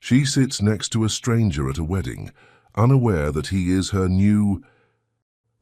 She sits next to a stranger at a wedding, unaware that he is her new...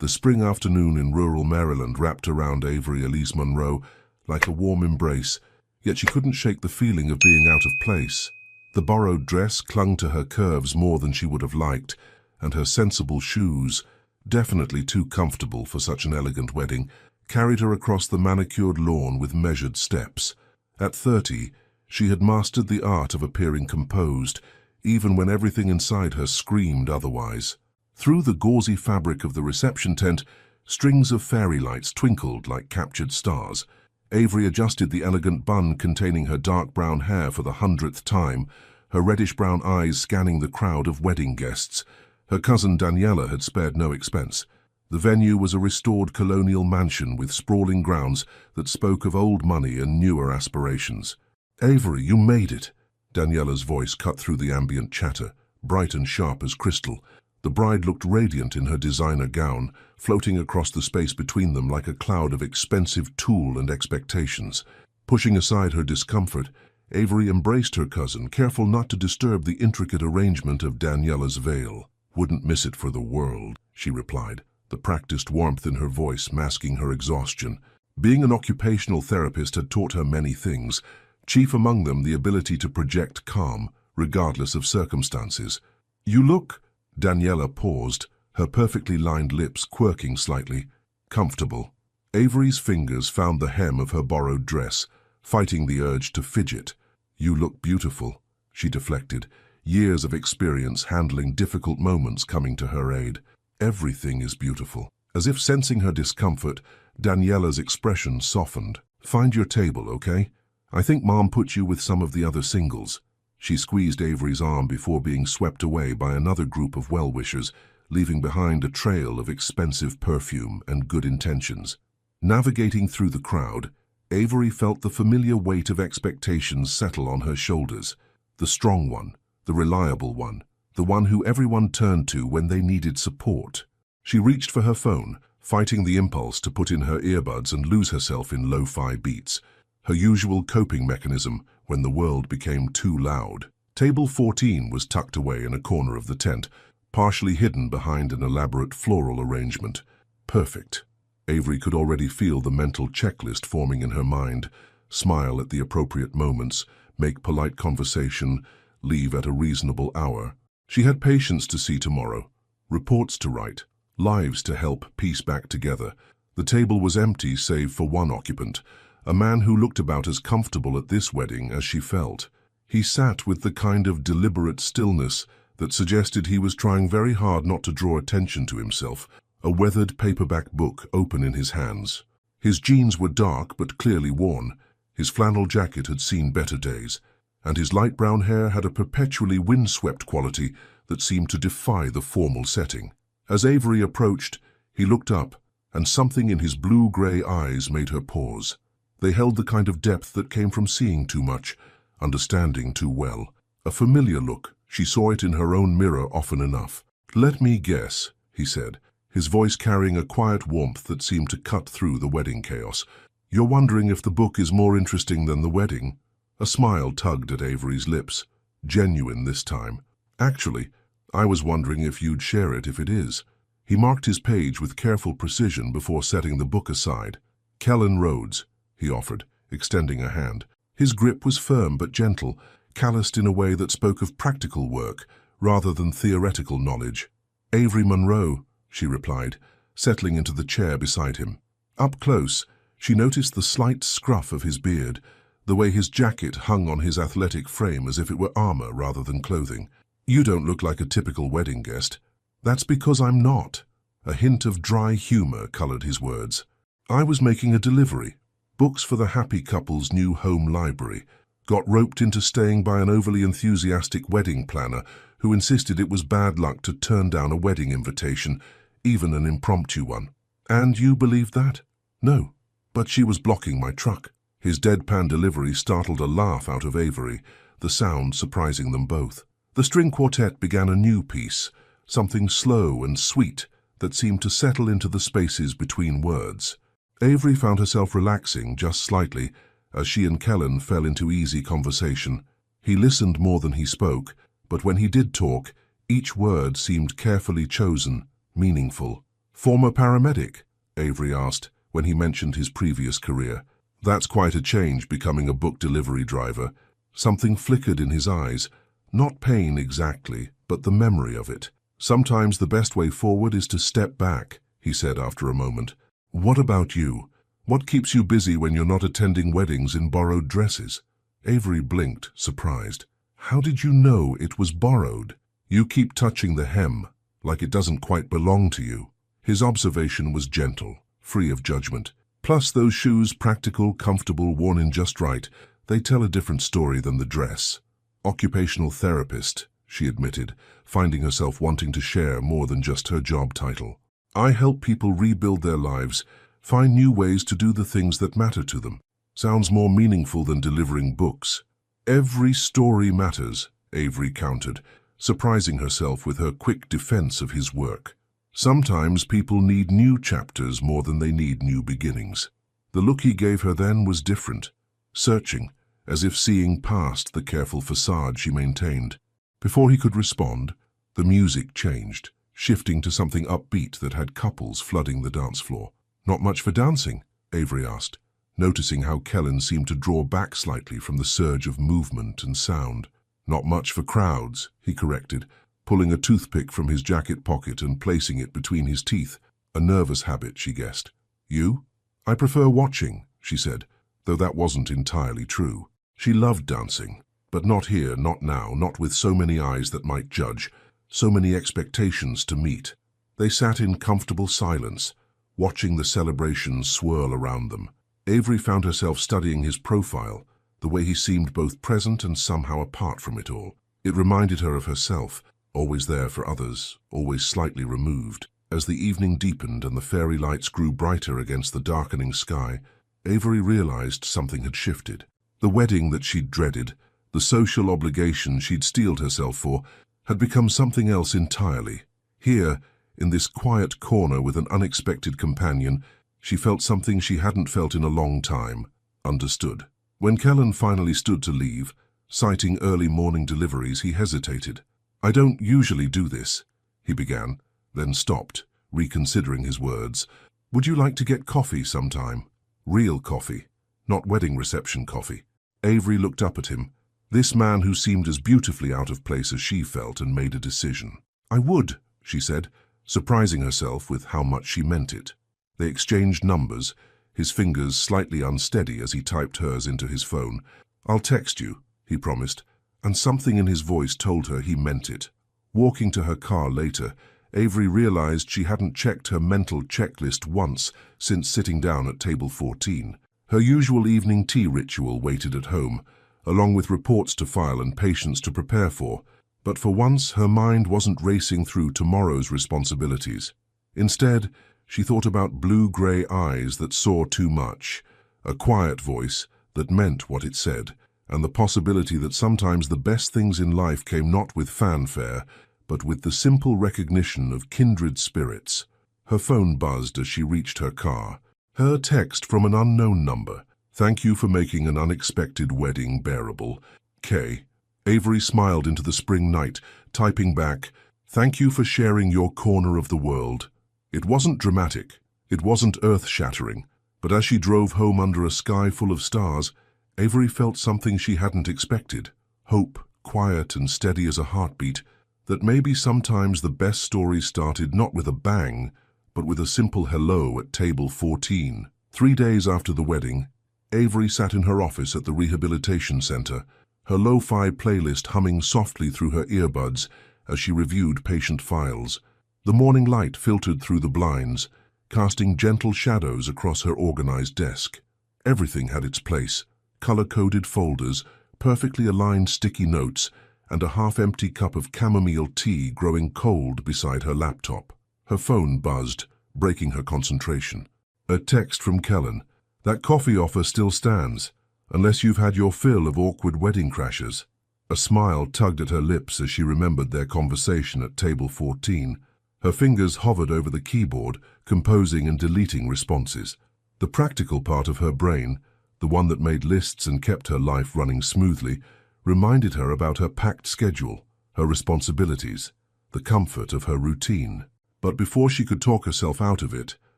The spring afternoon in rural Maryland wrapped around Avery Elise Monroe like a warm embrace, yet she couldn't shake the feeling of being out of place. The borrowed dress clung to her curves more than she would have liked, and her sensible shoes, definitely too comfortable for such an elegant wedding, carried her across the manicured lawn with measured steps. At 30, she had mastered the art of appearing composed, even when everything inside her screamed otherwise. Through the gauzy fabric of the reception tent, strings of fairy lights twinkled like captured stars. Avery adjusted the elegant bun containing her dark brown hair for the 100th time, her reddish-brown eyes scanning the crowd of wedding guests. Her cousin Daniela had spared no expense. The venue was a restored colonial mansion with sprawling grounds that spoke of old money and newer aspirations. "Avery, you made it!" Daniela's voice cut through the ambient chatter, bright and sharp as crystal. The bride looked radiant in her designer gown, floating across the space between them like a cloud of expensive tulle and expectations. Pushing aside her discomfort, Avery embraced her cousin, careful not to disturb the intricate arrangement of Daniela's veil. "Wouldn't miss it for the world," she replied, the practiced warmth in her voice masking her exhaustion. Being an occupational therapist had taught her many things, chief among them the ability to project calm, regardless of circumstances. "You look..." Daniela paused, her perfectly lined lips quirking slightly. "Comfortable." Avery's fingers found the hem of her borrowed dress, fighting the urge to fidget. "You look beautiful," she deflected, years of experience handling difficult moments coming to her aid. "Everything is beautiful." As if sensing her discomfort, Daniela's expression softened. "Find your table, okay? I think Mom put you with some of the other singles." She squeezed Avery's arm before being swept away by another group of well-wishers, leaving behind a trail of expensive perfume and good intentions. Navigating through the crowd, Avery felt the familiar weight of expectations settle on her shoulders. The strong one, the reliable one, the one who everyone turned to when they needed support. She reached for her phone, fighting the impulse to put in her earbuds and lose herself in lo-fi beats, her usual coping mechanism when the world became too loud. Table 14 was tucked away in a corner of the tent, partially hidden behind an elaborate floral arrangement. Perfect. Avery could already feel the mental checklist forming in her mind: smile at the appropriate moments, make polite conversation, leave at a reasonable hour. She had patients to see tomorrow, reports to write, lives to help piece back together. The table was empty save for one occupant, a man who looked about as comfortable at this wedding as she felt. He sat with the kind of deliberate stillness that suggested he was trying very hard not to draw attention to himself, a weathered paperback book open in his hands. His jeans were dark but clearly worn, his flannel jacket had seen better days, and his light brown hair had a perpetually windswept quality that seemed to defy the formal setting. As Avery approached, he looked up, and something in his blue-gray eyes made her pause. They held the kind of depth that came from seeing too much, understanding too well. A familiar look, she saw it in her own mirror often enough. "Let me guess," he said, his voice carrying a quiet warmth that seemed to cut through the wedding chaos. "You're wondering if the book is more interesting than the wedding?" A smile tugged at Avery's lips, genuine this time. "Actually, I was wondering if you'd share it if it is." He marked his page with careful precision before setting the book aside. "Kellen Rhodes," he offered, extending a hand. His grip was firm but gentle, calloused in a way that spoke of practical work rather than theoretical knowledge. "Avery Monroe," she replied, settling into the chair beside him. Up close, she noticed the slight scruff of his beard, the way his jacket hung on his athletic frame as if it were armor rather than clothing. "You don't look like a typical wedding guest." "That's because I'm not." A hint of dry humor colored his words. "I was making a delivery. Books for the happy couple's new home library. Got roped into staying by an overly enthusiastic wedding planner who insisted it was bad luck to turn down a wedding invitation, even an impromptu one." "And you believed that?" "No, but she was blocking my truck." His deadpan delivery startled a laugh out of Avery, the sound surprising them both. The string quartet began a new piece, something slow and sweet that seemed to settle into the spaces between words. Avery found herself relaxing just slightly as she and Kellen fell into easy conversation. He listened more than he spoke, but when he did talk, each word seemed carefully chosen, meaningful. "Former paramedic?" Avery asked when he mentioned his previous career. "That's quite a change, becoming a book delivery driver." Something flickered in his eyes. Not pain exactly, but the memory of it. "Sometimes the best way forward is to step back," he said after a moment. "What about you? What keeps you busy when you're not attending weddings in borrowed dresses?" Avery blinked, surprised. "How did you know it was borrowed?" "You keep touching the hem, like it doesn't quite belong to you." His observation was gentle, free of judgment. "Plus those shoes, practical, comfortable, worn in just right, they tell a different story than the dress." "Occupational therapist," she admitted, finding herself wanting to share more than just her job title. "I help people rebuild their lives, find new ways to do the things that matter to them." Sounds more meaningful than delivering books. "Every story matters," Avery countered, surprising herself with her quick defense of his work. "Sometimes people need new chapters more than they need new beginnings." The look he gave her then was different, searching, as if seeing past the careful facade she maintained. Before he could respond, the music changed, shifting to something upbeat that had couples flooding the dance floor. "Not much for dancing?" Avery asked, noticing how Kellen seemed to draw back slightly from the surge of movement and sound. "Not much for crowds," he corrected, pulling a toothpick from his jacket pocket and placing it between his teeth, a nervous habit, she guessed. "You?" "I prefer watching," she said, though that wasn't entirely true. She loved dancing, but not here, not now, not with so many eyes that might judge, so many expectations to meet. They sat in comfortable silence, watching the celebrations swirl around them. Avery found herself studying his profile, the way he seemed both present and somehow apart from it all. It reminded her of herself, always there for others, always slightly removed. As the evening deepened and the fairy lights grew brighter against the darkening sky, Avery realized something had shifted. The wedding that she'd dreaded, the social obligation she'd steeled herself for, had become something else entirely. Here, in this quiet corner with an unexpected companion, she felt something she hadn't felt in a long time, understood. When Kellen finally stood to leave, citing early morning deliveries, he hesitated. "I don't usually do this," he began, then stopped, reconsidering his words. "Would you like to get coffee sometime? Real coffee, not wedding reception coffee." Avery looked up at him, this man who seemed as beautifully out of place as she felt, and made a decision. "I would," she said, surprising herself with how much she meant it. They exchanged numbers, his fingers slightly unsteady as he typed hers into his phone. "I'll text you," he promised, and something in his voice told her he meant it. Walking to her car later, Avery realized she hadn't checked her mental checklist once since sitting down at table 14. Her usual evening tea ritual waited at home, along with reports to file and patients to prepare for, but for once her mind wasn't racing through tomorrow's responsibilities. Instead, she thought about blue-gray eyes that saw too much, a quiet voice that meant what it said, and the possibility that sometimes the best things in life came not with fanfare, but with the simple recognition of kindred spirits. Her phone buzzed as she reached her car. Her text from an unknown number. "Thank you for making an unexpected wedding bearable. K." Avery smiled into the spring night, typing back, "Thank you for sharing your corner of the world." It wasn't dramatic, it wasn't earth-shattering, but as she drove home under a sky full of stars, Avery felt something she hadn't expected. Hope, quiet and steady as a heartbeat, that maybe sometimes the best stories started not with a bang, but with a simple hello at table 14. 3 days after the wedding, Avery sat in her office at the rehabilitation center, her lo-fi playlist humming softly through her earbuds as she reviewed patient files. The morning light filtered through the blinds, casting gentle shadows across her organized desk. Everything had its place, color-coded folders, perfectly aligned sticky notes, and a half-empty cup of chamomile tea growing cold beside her laptop. Her phone buzzed, breaking her concentration. A text from Kellen. "That coffee offer still stands, unless you've had your fill of awkward wedding crashers." A smile tugged at her lips as she remembered their conversation at table 14. Her fingers hovered over the keyboard, composing and deleting responses. The practical part of her brain, the one that made lists and kept her life running smoothly, reminded her about her packed schedule. her responsibilities, the comfort of her routine. But before she could talk herself out of it,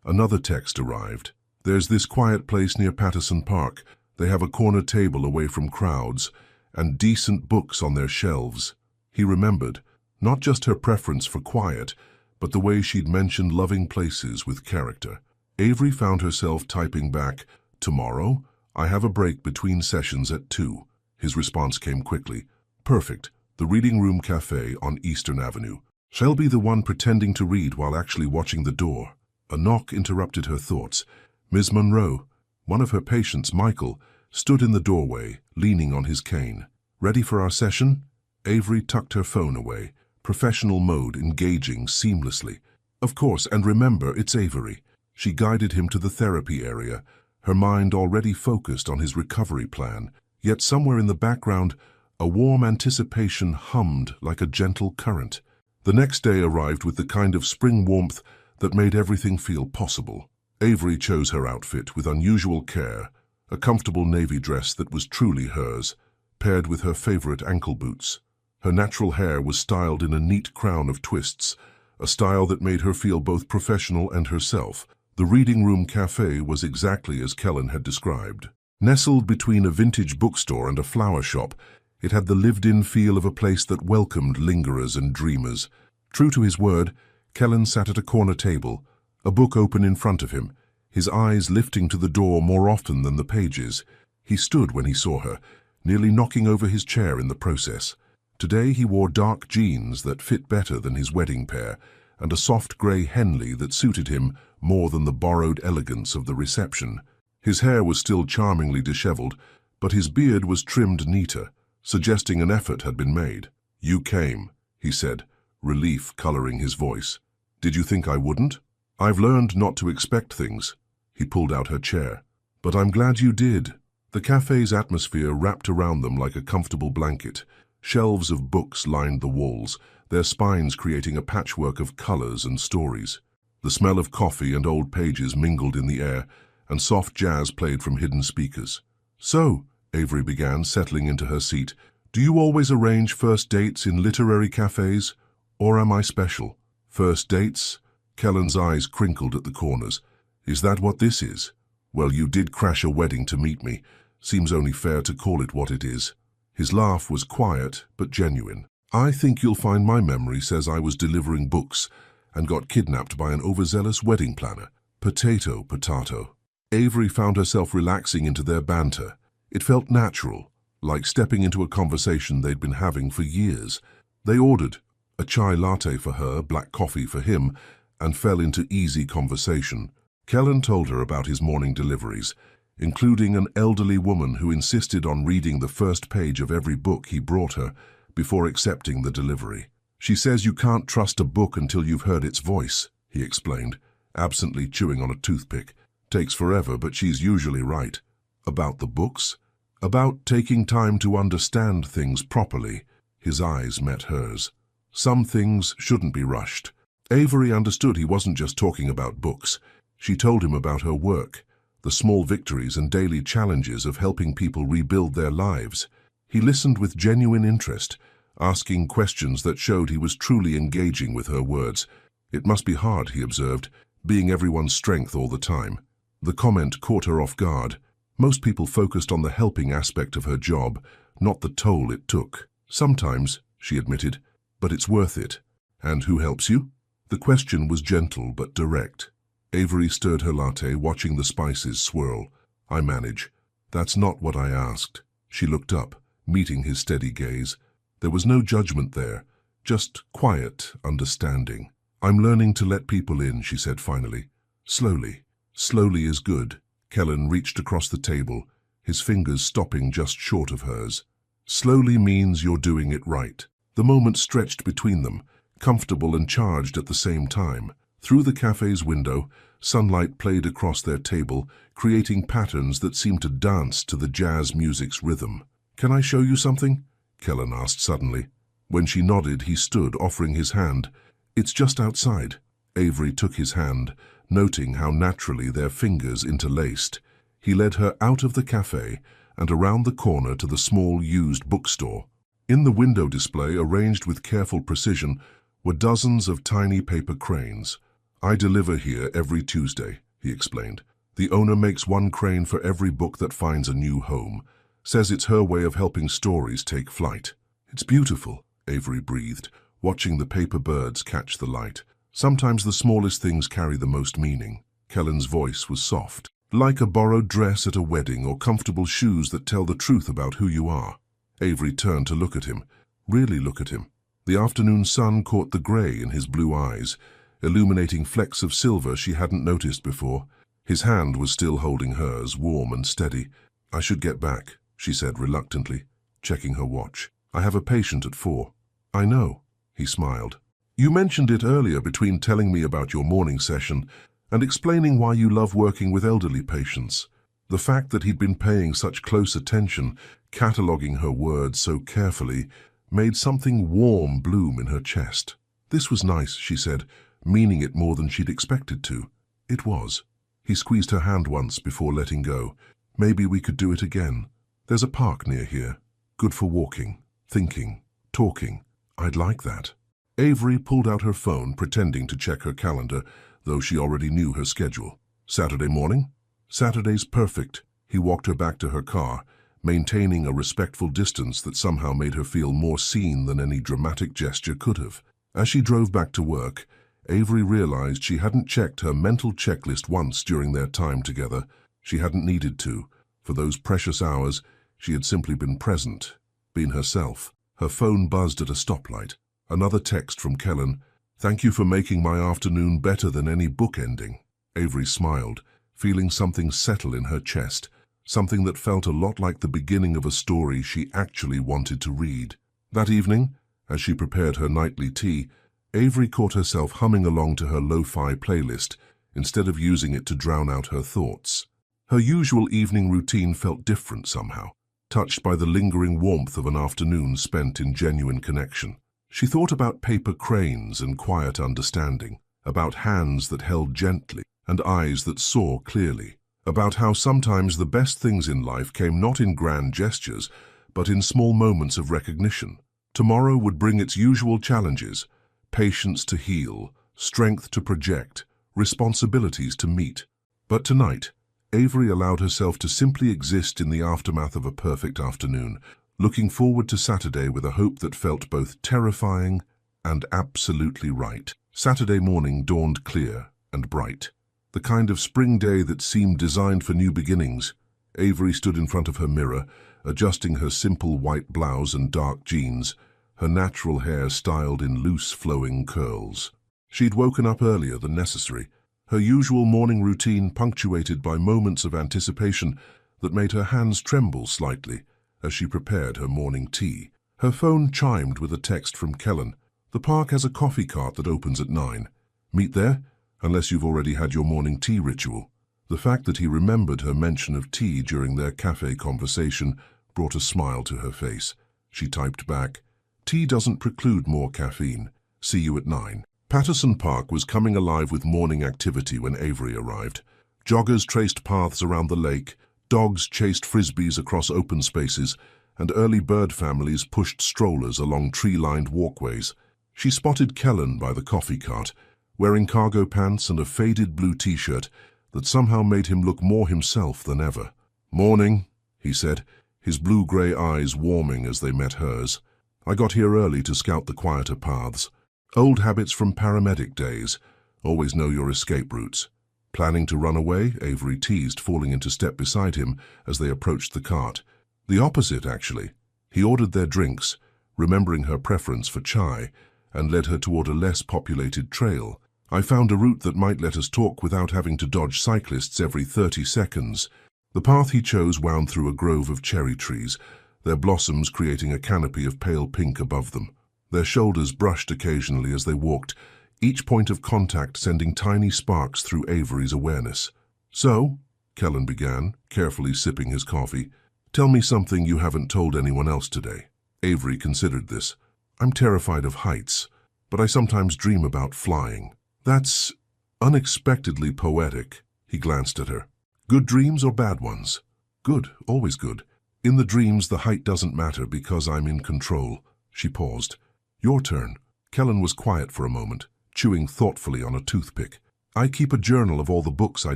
another text arrived. "There's this quiet place near Patterson Park. They have a corner table away from crowds, and decent books on their shelves." He remembered, not just her preference for quiet, but the way she'd mentioned loving places with character. Avery found herself typing back, "Tomorrow, I have a break between sessions at 2. His response came quickly. "Perfect. The Reading Room Cafe on Eastern Avenue." She'll be the one pretending to read while actually watching the door. A knock interrupted her thoughts. Ms. Monroe, one of her patients, Michael, stood in the doorway, leaning on his cane. "Ready for our session?" Avery tucked her phone away, professional mode engaging seamlessly. "Of course, and remember, it's Avery." She guided him to the therapy area, her mind already focused on his recovery plan, yet somewhere in the background, a warm anticipation hummed like a gentle current. The next day arrived with the kind of spring warmth that made everything feel possible. Avery chose her outfit with unusual care, a comfortable navy dress that was truly hers, paired with her favorite ankle boots. Her natural hair was styled in a neat crown of twists, a style that made her feel both professional and herself. The Reading Room Cafe was exactly as Kellen had described. Nestled between a vintage bookstore and a flower shop, it had the lived-in feel of a place that welcomed lingerers and dreamers. True to his word, Kellen sat at a corner table, a book open in front of him, his eyes lifting to the door more often than the pages. He stood when he saw her, nearly knocking over his chair in the process. Today he wore dark jeans that fit better than his wedding pair, and a soft grey Henley that suited him more than the borrowed elegance of the reception. His hair was still charmingly disheveled, but his beard was trimmed neater, suggesting an effort had been made. "You came," he said, relief coloring his voice. "Did you think I wouldn't? I've learned not to expect things." He pulled out her chair. "But I'm glad you did." The cafe's atmosphere wrapped around them like a comfortable blanket. Shelves of books lined the walls, their spines creating a patchwork of colors and stories. The smell of coffee and old pages mingled in the air, and soft jazz played from hidden speakers. "So," Avery began, settling into her seat, "do you always arrange first dates in literary cafes? Or am I special?" "First dates?" Kellen's eyes crinkled at the corners. "Is that what this is? Well, you did crash a wedding to meet me. Seems only fair to call it what it is." His laugh was quiet but genuine. "I think you'll find my memory says I was delivering books and got kidnapped by an overzealous wedding planner. Potato, potato." Avery found herself relaxing into their banter. It felt natural, like stepping into a conversation they'd been having for years. They ordered a chai latte for her, black coffee for him, and fell into easy conversation. Kellen told her about his morning deliveries, including an elderly woman who insisted on reading the first page of every book he brought her before accepting the delivery. "She says you can't trust a book until you've heard its voice," he explained, absently chewing on a toothpick. "Takes forever, but she's usually right." "About the books?" "About taking time to understand things properly." His eyes met hers. "Some things shouldn't be rushed." Avery understood he wasn't just talking about books. She told him about her work, the small victories and daily challenges of helping people rebuild their lives. He listened with genuine interest, asking questions that showed he was truly engaging with her words. It must be hard, he observed, being everyone's strength all the time. The comment caught her off guard. Most people focused on the helping aspect of her job, not the toll it took. "Sometimes," she admitted, "but it's worth it." "And who helps you?" The question was gentle but direct. Avery stirred her latte, watching the spices swirl. "I manage." "That's not what I asked." She looked up, meeting his steady gaze. There was no judgment there, just quiet understanding. "I'm learning to let people in," she said finally. "Slowly." "Slowly is good." Kellen reached across the table, his fingers stopping just short of hers. "Slowly means you're doing it right." The moment stretched between them, comfortable and charged at the same time. Through the cafe's window, sunlight played across their table, creating patterns that seemed to dance to the jazz music's rhythm. "Can I show you something?" Kellen asked suddenly. When she nodded, he stood, offering his hand. "It's just outside." Avery took his hand, noting how naturally their fingers interlaced. He led her out of the cafe and around the corner to the small used bookstore. In the window display, arranged with careful precision, were dozens of tiny paper cranes. "I deliver here every Tuesday," he explained. "The owner makes one crane for every book that finds a new home. Says it's her way of helping stories take flight." "It's beautiful," Avery breathed, watching the paper birds catch the light. "Sometimes the smallest things carry the most meaning." Kellen's voice was soft, like a borrowed dress at a wedding or comfortable shoes that tell the truth about who you are. Avery turned to look at him, really look at him. The afternoon sun caught the grey in his blue eyes, illuminating flecks of silver she hadn't noticed before. His hand was still holding hers, warm and steady. "I should get back," she said reluctantly, checking her watch. "I have a patient at 4. "I know," he smiled. "You mentioned it earlier between telling me about your morning session and explaining why you love working with elderly patients." The fact that he'd been paying such close attention, cataloguing her words so carefully, made something warm bloom in her chest. "This was nice," she said, meaning it more than she'd expected to. It was. He squeezed her hand once before letting go. "Maybe we could do it again. There's a park near here. Good for walking, thinking, talking. I'd like that." Avery pulled out her phone, pretending to check her calendar, though she already knew her schedule. "Saturday morning?" "Saturday's perfect." He walked her back to her car, maintaining a respectful distance that somehow made her feel more seen than any dramatic gesture could have. As she drove back to work, Avery realized she hadn't checked her mental checklist once during their time together. She hadn't needed to. For those precious hours, she had simply been present, been herself. Her phone buzzed at a stoplight. Another text from Kellen. "Thank you for making my afternoon better than any book ending." Avery smiled, feeling something settle in her chest, something that felt a lot like the beginning of a story she actually wanted to read. That evening, as she prepared her nightly tea, Avery caught herself humming along to her lo-fi playlist instead of using it to drown out her thoughts. Her usual evening routine felt different somehow, touched by the lingering warmth of an afternoon spent in genuine connection. She thought about paper cranes and quiet understanding, about hands that held gently and eyes that saw clearly, about how sometimes the best things in life came not in grand gestures, but in small moments of recognition. Tomorrow would bring its usual challenges: patience to heal, strength to project, responsibilities to meet. But tonight, Avery allowed herself to simply exist in the aftermath of a perfect afternoon, looking forward to Saturday with a hope that felt both terrifying and absolutely right. Saturday morning dawned clear and bright, the kind of spring day that seemed designed for new beginnings. Avery stood in front of her mirror, adjusting her simple white blouse and dark jeans, her natural hair styled in loose, flowing curls. She'd woken up earlier than necessary, her usual morning routine punctuated by moments of anticipation that made her hands tremble slightly as she prepared her morning tea. Her phone chimed with a text from Kellen. "The park has a coffee cart that opens at 9. Meet there, unless you've already had your morning tea ritual." The fact that he remembered her mention of tea during their cafe conversation brought a smile to her face. She typed back, "Tea doesn't preclude more caffeine. See you at 9. Patterson Park was coming alive with morning activity when Avery arrived. Joggers traced paths around the lake, dogs chased frisbees across open spaces, and early bird families pushed strollers along tree-lined walkways. She spotted Kellen by the coffee cart, wearing cargo pants and a faded blue t-shirt that somehow made him look more himself than ever. "Morning," he said, his blue-grey eyes warming as they met hers. "I got here early to scout the quieter paths. Old habits from paramedic days. Always know your escape routes." "Planning to run away?" Avery teased, falling into step beside him as they approached the cart. "The opposite, actually." He ordered their drinks, remembering her preference for chai, and led her toward a less populated trail. "I found a route that might let us talk without having to dodge cyclists every 30 seconds. The path he chose wound through a grove of cherry trees, their blossoms creating a canopy of pale pink above them. Their shoulders brushed occasionally as they walked, each point of contact sending tiny sparks through Avery's awareness. "So," Kellen began, carefully sipping his coffee, "tell me something you haven't told anyone else today." Avery considered this. "I'm terrified of heights, but I sometimes dream about flying." "That's unexpectedly poetic." He glanced at her. "Good dreams or bad ones?" "Good, always good. In the dreams, the height doesn't matter because I'm in control. She paused. Your turn. Kellen was quiet for a moment, chewing thoughtfully on a toothpick. I keep a journal of all the books I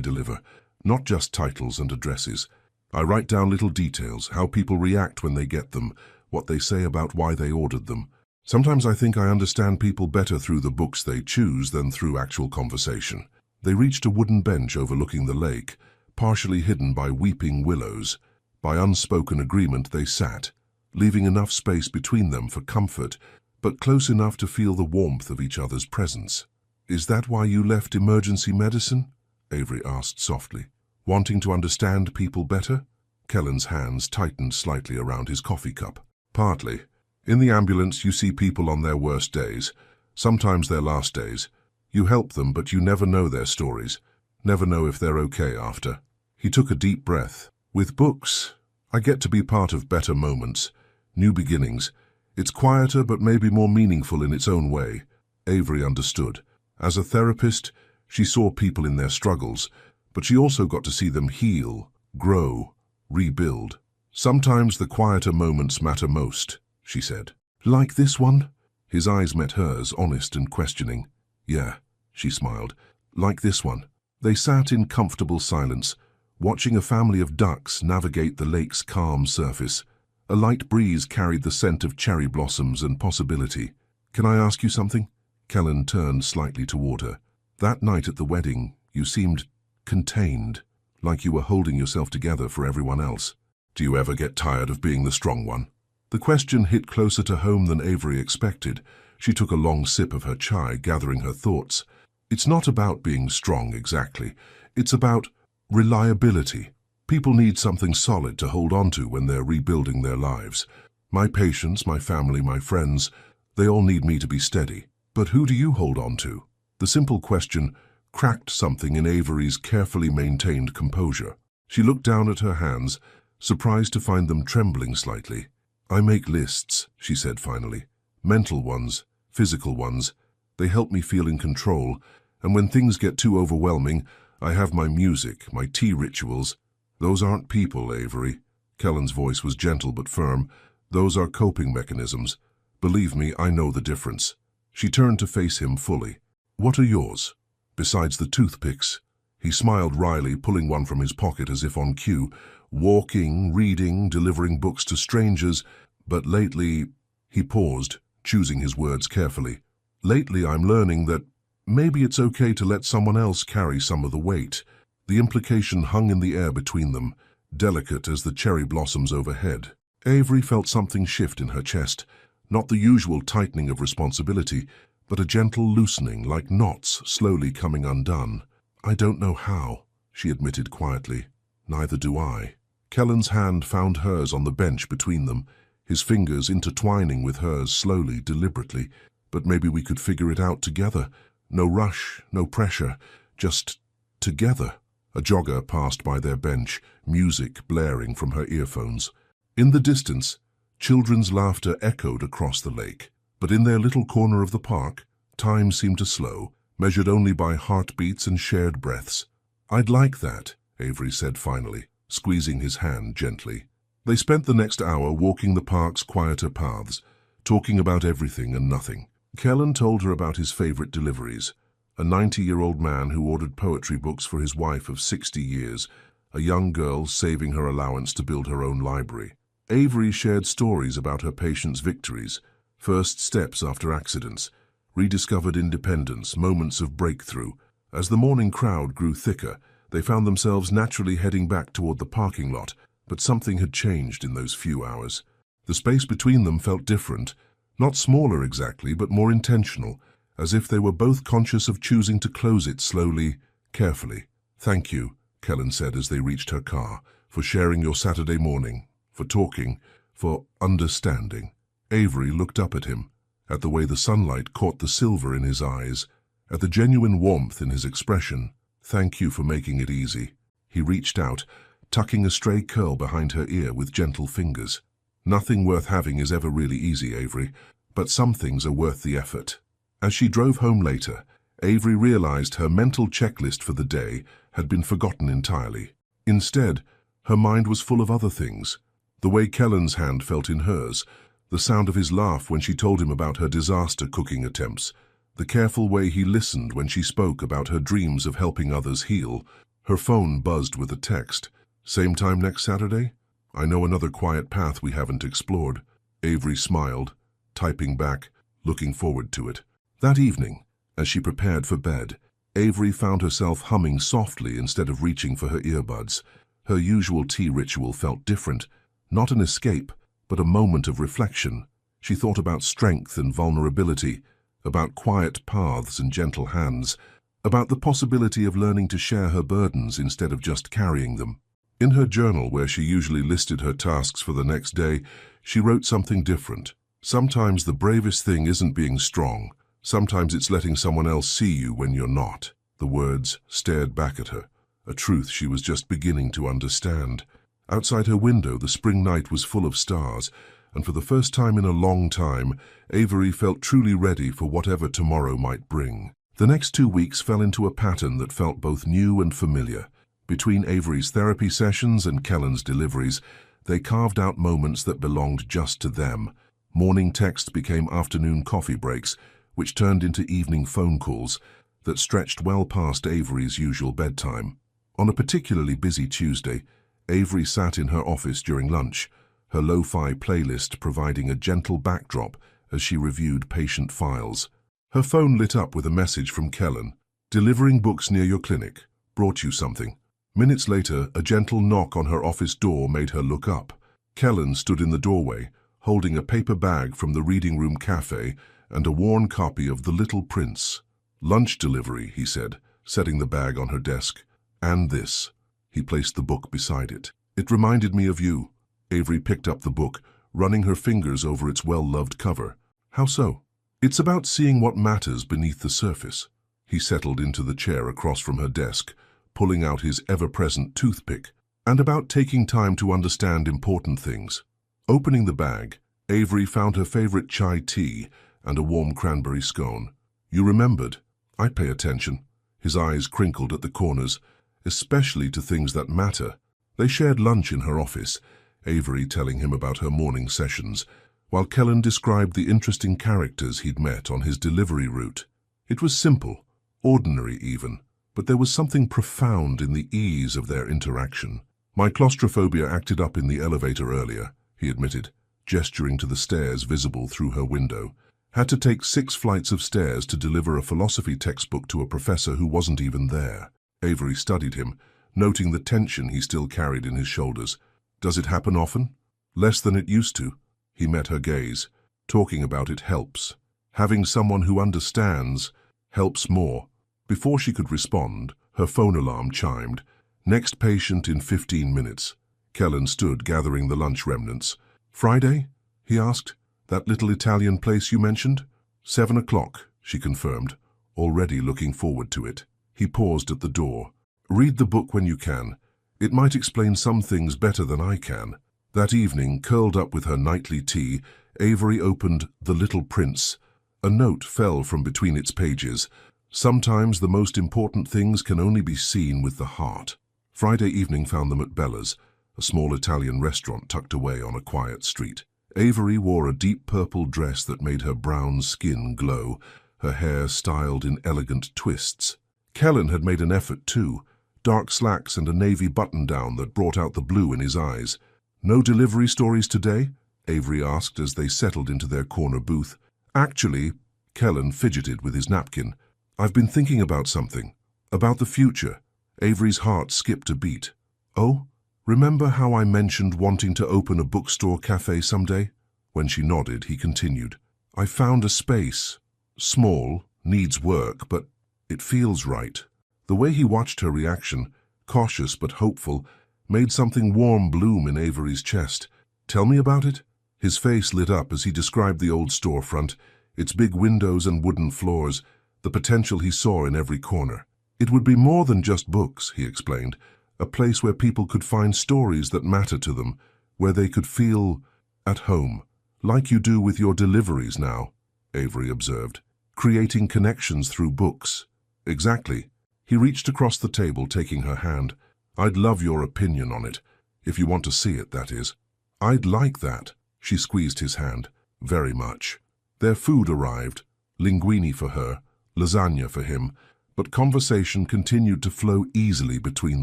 deliver, not just titles and addresses. I write down little details, how people react when they get them, what they say about why they ordered them. Sometimes I think I understand people better through the books they choose than through actual conversation. They reached a wooden bench overlooking the lake, partially hidden by weeping willows. By unspoken agreement they sat, leaving enough space between them for comfort, but close enough to feel the warmth of each other's presence. Is that why you left emergency medicine? Avery asked softly. Wanting to understand people better? Kellen's hands tightened slightly around his coffee cup. Partly. In the ambulance, you see people on their worst days, sometimes their last days. You help them, but you never know their stories, never know if they're okay after. He took a deep breath. With books, I get to be part of better moments, new beginnings. It's quieter but maybe more meaningful in its own way. Avery understood. As a therapist, she saw people in their struggles, but she also got to see them heal, grow, rebuild. Sometimes the quieter moments matter most, she said. Like this one? His eyes met hers, honest and questioning. Yeah, she smiled. Like this one. They sat in comfortable silence, watching a family of ducks navigate the lake's calm surface. A light breeze carried the scent of cherry blossoms and possibility. Can I ask you something? Kellen turned slightly toward her. That night at the wedding, you seemed contained, like you were holding yourself together for everyone else. Do you ever get tired of being the strong one? The question hit closer to home than Avery expected. She took a long sip of her chai, gathering her thoughts. It's not about being strong exactly. It's about reliability. People need something solid to hold on to when they're rebuilding their lives. My patients, my family, my friends, they all need me to be steady. But who do you hold on to? The simple question cracked something in Avery's carefully maintained composure. She looked down at her hands, surprised to find them trembling slightly. I make lists, she said finally. Mental ones, physical ones. They help me feel in control, and when things get too overwhelming, I have my music, my tea rituals. Those aren't people, Avery. Kellen's voice was gentle but firm. Those are coping mechanisms. Believe me, I know the difference. She turned to face him fully. What are yours? Besides the toothpicks? He smiled wryly, pulling one from his pocket as if on cue. Walking, reading, delivering books to strangers. But lately, he paused, choosing his words carefully. Lately, I'm learning that maybe it's okay to let someone else carry some of the weight. The implication hung in the air between them, delicate as the cherry blossoms overhead. Avery felt something shift in her chest, not the usual tightening of responsibility, but a gentle loosening, like knots slowly coming undone. I don't know how, she admitted quietly. Neither do I. Kellen's hand found hers on the bench between them, his fingers intertwining with hers slowly, deliberately. But maybe we could figure it out together. No rush, no pressure, just together. A jogger passed by their bench, music blaring from her earphones. In the distance, children's laughter echoed across the lake. But in their little corner of the park, time seemed to slow, measured only by heartbeats and shared breaths. I'd like that, Avery said finally, squeezing his hand gently. They spent the next hour walking the park's quieter paths, talking about everything and nothing. Kellen told her about his favorite deliveries, a 90-year-old man who ordered poetry books for his wife of 60 years, a young girl saving her allowance to build her own library. Avery shared stories about her patients' victories, first steps after accidents, rediscovered independence, moments of breakthrough. As the morning crowd grew thicker, they found themselves naturally heading back toward the parking lot, but something had changed in those few hours. The space between them felt different, not smaller exactly, but more intentional, as if they were both conscious of choosing to close it slowly, carefully. Thank you, Kellen said as they reached her car, for sharing your Saturday morning, for talking, for understanding. Avery looked up at him, at the way the sunlight caught the silver in his eyes, at the genuine warmth in his expression. Thank you for making it easy. He reached out, tucking a stray curl behind her ear with gentle fingers. Nothing worth having is ever really easy, Avery, but some things are worth the effort. As she drove home later, Avery realized her mental checklist for the day had been forgotten entirely. Instead, her mind was full of other things. The way Kellen's hand felt in hers, the sound of his laugh when she told him about her disaster cooking attempts, the careful way he listened when she spoke about her dreams of helping others heal. Her phone buzzed with a text. "Same time next Saturday? I know another quiet path we haven't explored." Avery smiled, typing back, looking forward to it. That evening, as she prepared for bed, Avery found herself humming softly instead of reaching for her earbuds. Her usual tea ritual felt different, not an escape, but a moment of reflection. She thought about strength and vulnerability, about quiet paths and gentle hands, about the possibility of learning to share her burdens instead of just carrying them. In her journal, where she usually listed her tasks for the next day, she wrote something different. Sometimes the bravest thing isn't being strong. Sometimes it's letting someone else see you when you're not. The words stared back at her, a truth she was just beginning to understand. Outside her window, the spring night was full of stars, and for the first time in a long time, Avery felt truly ready for whatever tomorrow might bring. The next 2 weeks fell into a pattern that felt both new and familiar. Between Avery's therapy sessions and Kellen's deliveries, they carved out moments that belonged just to them. Morning texts became afternoon coffee breaks, which turned into evening phone calls that stretched well past Avery's usual bedtime. On a particularly busy Tuesday, Avery sat in her office during lunch, her lo-fi playlist providing a gentle backdrop as she reviewed patient files. Her phone lit up with a message from Kellen. "Delivering books near your clinic. Brought you something." Minutes later, a gentle knock on her office door made her look up. Kellen stood in the doorway, holding a paper bag from the reading room cafe and a worn copy of The Little Prince. "Lunch delivery," he said, setting the bag on her desk. "And this." He placed the book beside it. "It reminded me of you." Avery picked up the book, running her fingers over its well-loved cover. "How so?" "It's about seeing what matters beneath the surface." He settled into the chair across from her desk, pulling out his ever-present toothpick, "and about taking time to understand important things." Opening the bag, Avery found her favorite chai tea and a warm cranberry scone. "You remembered." "I pay attention." His eyes crinkled at the corners, "especially to things that matter." They shared lunch in her office, Avery telling him about her morning sessions, while Kellen described the interesting characters he'd met on his delivery route. It was simple, ordinary even, but there was something profound in the ease of their interaction. "My claustrophobia acted up in the elevator earlier," he admitted, gesturing to the stairs visible through her window. "Had to take 6 flights of stairs to deliver a philosophy textbook to a professor who wasn't even there." Avery studied him, noting the tension he still carried in his shoulders. "Does it happen often?" "Less than it used to." He met her gaze. "Talking about it helps. Having someone who understands helps more." Before she could respond, her phone alarm chimed. "Next patient in 15 minutes. Kellen stood gathering the lunch remnants. "Friday?" he asked. "That little Italian place you mentioned?" 7 o'clock, she confirmed, already looking forward to it. He paused at the door. "Read the book when you can. It might explain some things better than I can." That evening, curled up with her nightly tea, Avery opened The Little Prince. A note fell from between its pages. "Sometimes the most important things can only be seen with the heart." Friday evening found them at Bella's, a small Italian restaurant tucked away on a quiet street. Avery wore a deep purple dress that made her brown skin glow, her hair styled in elegant twists. Kellen had made an effort too, dark slacks and a navy button-down that brought out the blue in his eyes. "No delivery stories today?" Avery asked as they settled into their corner booth. "Actually," Kellen fidgeted with his napkin, "I've been thinking about something. About the future." Avery's heart skipped a beat. "Oh? Remember how I mentioned wanting to open a bookstore cafe someday?" When she nodded, he continued. "I found a space. Small, needs work, but it feels right." The way he watched her reaction, cautious but hopeful, made something warm bloom in Avery's chest. "Tell me about it?" His face lit up as he described the old storefront, its big windows and wooden floors, the potential he saw in every corner. "It would be more than just books," he explained, "a place where people could find stories that matter to them, where they could feel at home, like you do with your deliveries now," Avery observed. "Creating connections through books." "Exactly." He reached across the table, taking her hand. "I'd love your opinion on it, if you want to see it, that is." I'd like that. She squeezed his hand. Very much. Their food arrived. Linguine for her, lasagna for him, but conversation continued to flow easily between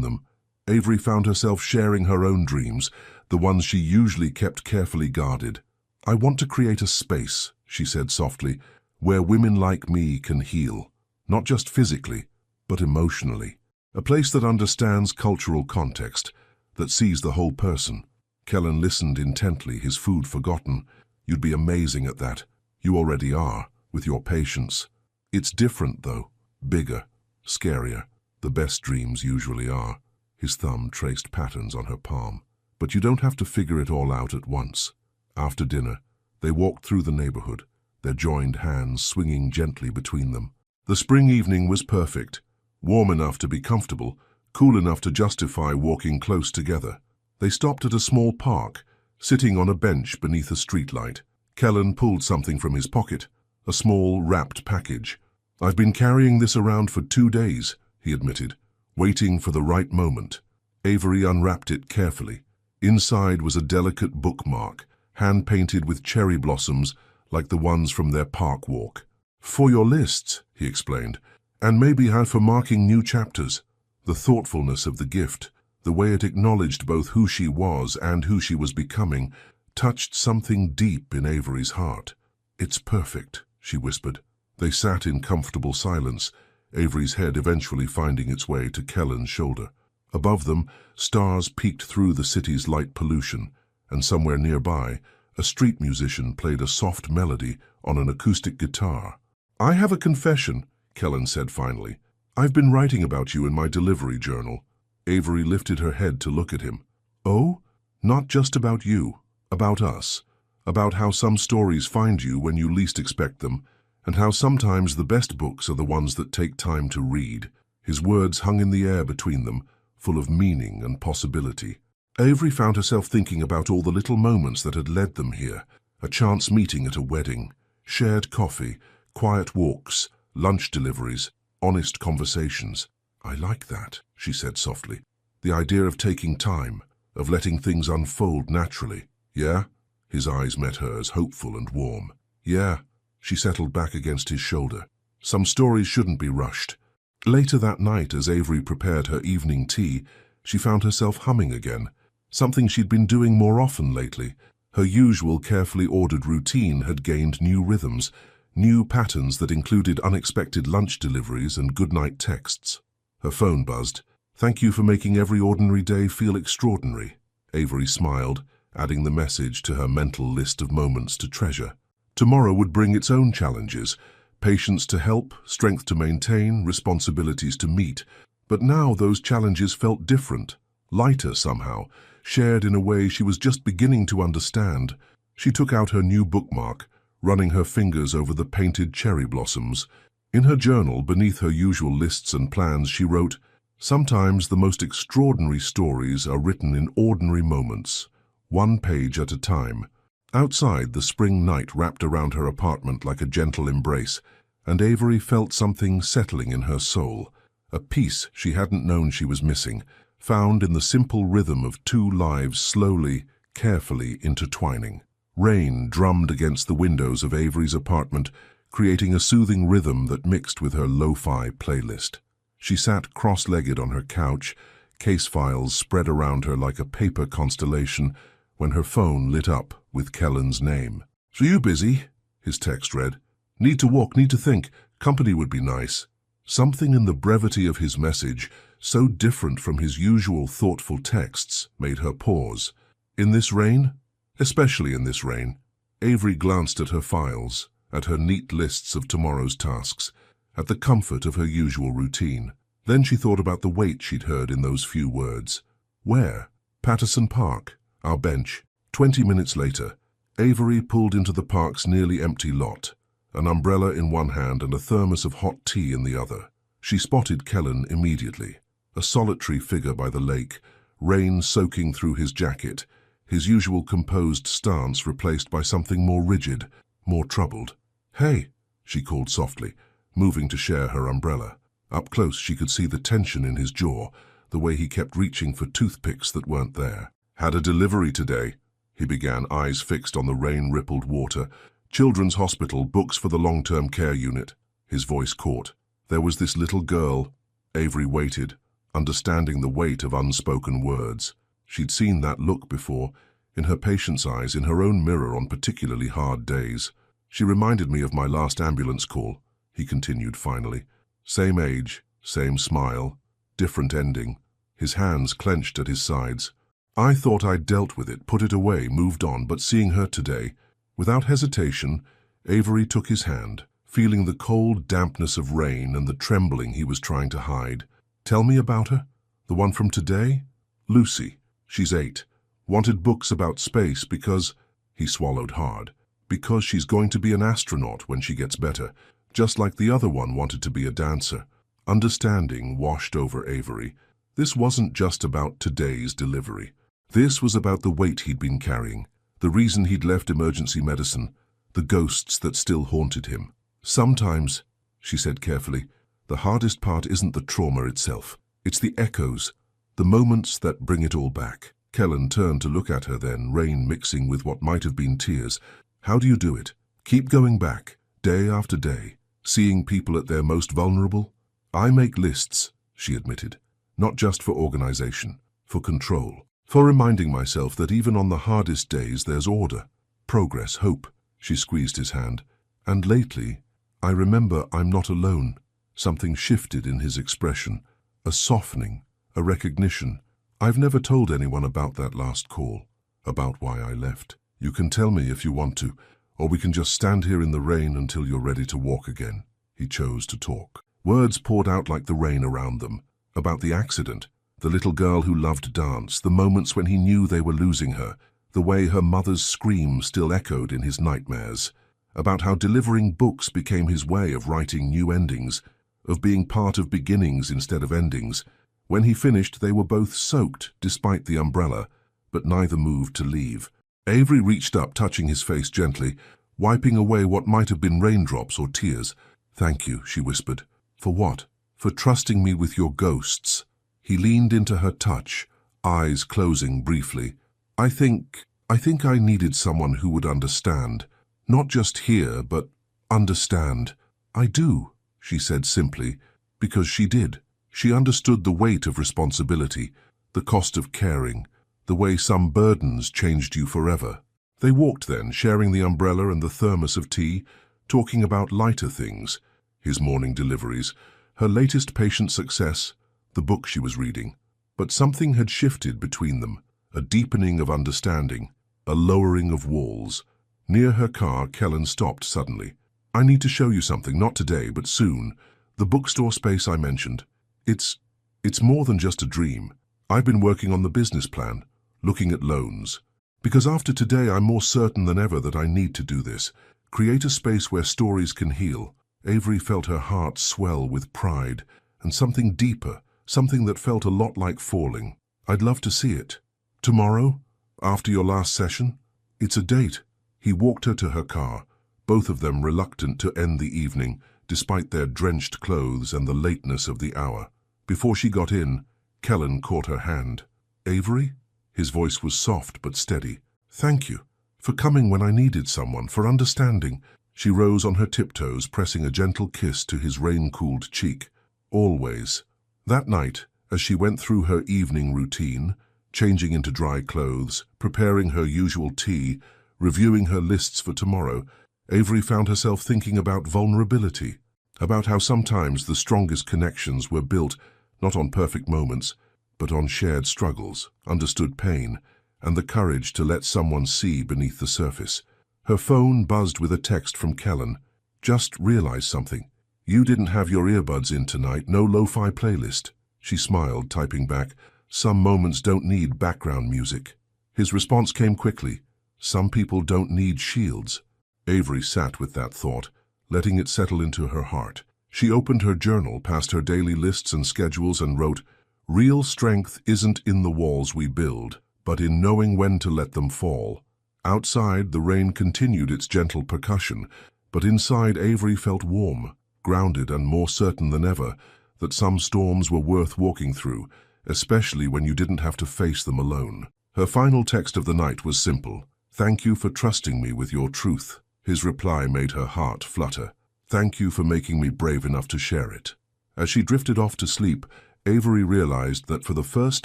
them. Avery found herself sharing her own dreams, the ones she usually kept carefully guarded. I want to create a space, she said softly, where women like me can heal, not just physically, but emotionally. A place that understands cultural context, that sees the whole person. Kellen listened intently, his food forgotten. You'd be amazing at that. You already are, with your patience. It's different, though. Bigger, scarier. The best dreams usually are. His thumb traced patterns on her palm. But you don't have to figure it all out at once. After dinner, they walked through the neighborhood, their joined hands swinging gently between them. The spring evening was perfect. Warm enough to be comfortable, cool enough to justify walking close together. They stopped at a small park, sitting on a bench beneath a streetlight. Kellen pulled something from his pocket, a small, wrapped package. I've been carrying this around for 2 days, he admitted, waiting for the right moment. Avery unwrapped it carefully. Inside was a delicate bookmark, hand-painted with cherry blossoms like the ones from their park walk. For your lists, he explained, and maybe for marking new chapters. The thoughtfulness of the gift, the way it acknowledged both who she was and who she was becoming, touched something deep in Avery's heart. It's perfect, she whispered. They sat in comfortable silence, Avery's head eventually finding its way to Kellen's shoulder. Above them, stars peeked through the city's light pollution, and somewhere nearby, a street musician played a soft melody on an acoustic guitar. I have a confession, Kellen said finally. I've been writing about you in my delivery journal. Avery lifted her head to look at him. Oh? Not just about you, about us. About how some stories find you when you least expect them, and how sometimes the best books are the ones that take time to read. His words hung in the air between them, full of meaning and possibility. Avery found herself thinking about all the little moments that had led them here. A chance meeting at a wedding, shared coffee, quiet walks, lunch deliveries, honest conversations. I like that, she said softly. The idea of taking time, of letting things unfold naturally. Yeah? His eyes met hers, hopeful and warm. Yeah. She settled back against his shoulder. Some stories shouldn't be rushed. Later that night, as Avery prepared her evening tea, she found herself humming again, something she'd been doing more often lately. Her usual carefully ordered routine had gained new rhythms, new patterns that included unexpected lunch deliveries and goodnight texts. Her phone buzzed. Thank you for making every ordinary day feel extraordinary. Avery smiled, adding the message to her mental list of moments to treasure. Tomorrow would bring its own challenges, patience to help, strength to maintain, responsibilities to meet. But now those challenges felt different, lighter somehow, shared in a way she was just beginning to understand. She took out her new bookmark, running her fingers over the painted cherry blossoms. In her journal, beneath her usual lists and plans, she wrote, "Sometimes the most extraordinary stories are written in ordinary moments, one page at a time." Outside, the spring night wrapped around her apartment like a gentle embrace, and Avery felt something settling in her soul, a peace she hadn't known she was missing, found in the simple rhythm of two lives slowly, carefully intertwining. Rain drummed against the windows of Avery's apartment, creating a soothing rhythm that mixed with her lo-fi playlist. She sat cross-legged on her couch, case files spread around her like a paper constellation, when her phone lit up with Kellen's name. "So you busy?" his text read. "Need to walk, need to think. Company would be nice." Something in the brevity of his message, so different from his usual thoughtful texts, made her pause. In this rain? Especially in this rain. Avery glanced at her files, at her neat lists of tomorrow's tasks, at the comfort of her usual routine. Then she thought about the weight she'd heard in those few words. Where? Patterson Park. Our bench. 20 minutes later, Avery pulled into the park's nearly empty lot, an umbrella in one hand and a thermos of hot tea in the other. She spotted Kellen immediately, a solitary figure by the lake, rain soaking through his jacket, his usual composed stance replaced by something more rigid, more troubled. "Hey," she called softly, moving to share her umbrella. Up close she could see the tension in his jaw, the way he kept reaching for toothpicks that weren't there. "Had a delivery today," he began, eyes fixed on the rain-rippled water. "Children's hospital, books for the long-term care unit." His voice caught. "There was this little girl." Avery waited, understanding the weight of unspoken words. She'd seen that look before, in her patient's eyes, in her own mirror on particularly hard days. "She reminded me of my last ambulance call," he continued finally. "Same age, same smile, different ending." His hands clenched at his sides. "I thought I'd dealt with it, put it away, moved on, but seeing her today..." Without hesitation, Avery took his hand, feeling the cold dampness of rain and the trembling he was trying to hide. "Tell me about her? The one from today?" "Lucy. She's 8. Wanted books about space because..." He swallowed hard. "Because she's going to be an astronaut when she gets better, just like the other one wanted to be a dancer." Understanding washed over Avery. This wasn't just about today's delivery. This was about the weight he'd been carrying, the reason he'd left emergency medicine, the ghosts that still haunted him. "Sometimes," she said carefully, "the hardest part isn't the trauma itself. It's the echoes, the moments that bring it all back." Kellen turned to look at her then, rain mixing with what might have been tears. "How do you do it? Keep going back, day after day, seeing people at their most vulnerable?" "I make lists," she admitted. "Not just for organization, for control. For reminding myself that even on the hardest days there's order, progress, hope." She squeezed his hand. "And lately, I remember I'm not alone." Something shifted in his expression, a softening, a recognition. "I've never told anyone about that last call, about why I left. You can tell me if you want to, or we can just stand here in the rain until you're ready to walk again." He chose to talk. Words poured out like the rain around them, about the accident, the little girl who loved dance, the moments when he knew they were losing her, the way her mother's scream still echoed in his nightmares, about how delivering books became his way of writing new endings, of being part of beginnings instead of endings. When he finished, they were both soaked, despite the umbrella, but neither moved to leave. Avery reached up, touching his face gently, wiping away what might have been raindrops or tears. "Thank you," she whispered. "For what?" "For trusting me with your ghosts." He leaned into her touch, eyes closing briefly. I think I needed someone who would understand. Not just hear, but understand." "I do," she said simply, because she did. She understood the weight of responsibility, the cost of caring, the way some burdens changed you forever. They walked then, sharing the umbrella and the thermos of tea, talking about lighter things, his morning deliveries, her latest patient success, the book she was reading. But something had shifted between them, a deepening of understanding, a lowering of walls. Near her car, Kellen stopped suddenly. "I need to show you something, not today, but soon. The bookstore space I mentioned. It's more than just a dream. I've been working on the business plan, looking at loans. Because after today, I'm more certain than ever that I need to do this. Create a space where stories can heal." Avery felt her heart swell with pride, and something deeper, something that felt a lot like falling. "I'd love to see it. Tomorrow? After your last session?" "It's a date." He walked her to her car, both of them reluctant to end the evening, despite their drenched clothes and the lateness of the hour. Before she got in, Kellen caught her hand. "Avery?" His voice was soft but steady. "Thank you. For coming when I needed someone, for understanding." She rose on her tiptoes, pressing a gentle kiss to his rain-cooled cheek. "Always." That night, as she went through her evening routine, changing into dry clothes, preparing her usual tea, reviewing her lists for tomorrow, Avery found herself thinking about vulnerability, about how sometimes the strongest connections were built not on perfect moments, but on shared struggles, understood pain, and the courage to let someone see beneath the surface. Her phone buzzed with a text from Kellen. "Just realized something. You didn't have your earbuds in tonight, no lo-fi playlist." She smiled, typing back, "Some moments don't need background music." His response came quickly. "Some people don't need shields." Avery sat with that thought, letting it settle into her heart. She opened her journal, past her daily lists and schedules, and wrote, "Real strength isn't in the walls we build, but in knowing when to let them fall." Outside, the rain continued its gentle percussion, but inside Avery felt warm, grounded, and more certain than ever that some storms were worth walking through, especially when you didn't have to face them alone. Her final text of the night was simple. "Thank you for trusting me with your truth." His reply made her heart flutter. "Thank you for making me brave enough to share it." As she drifted off to sleep, Avery realized that for the first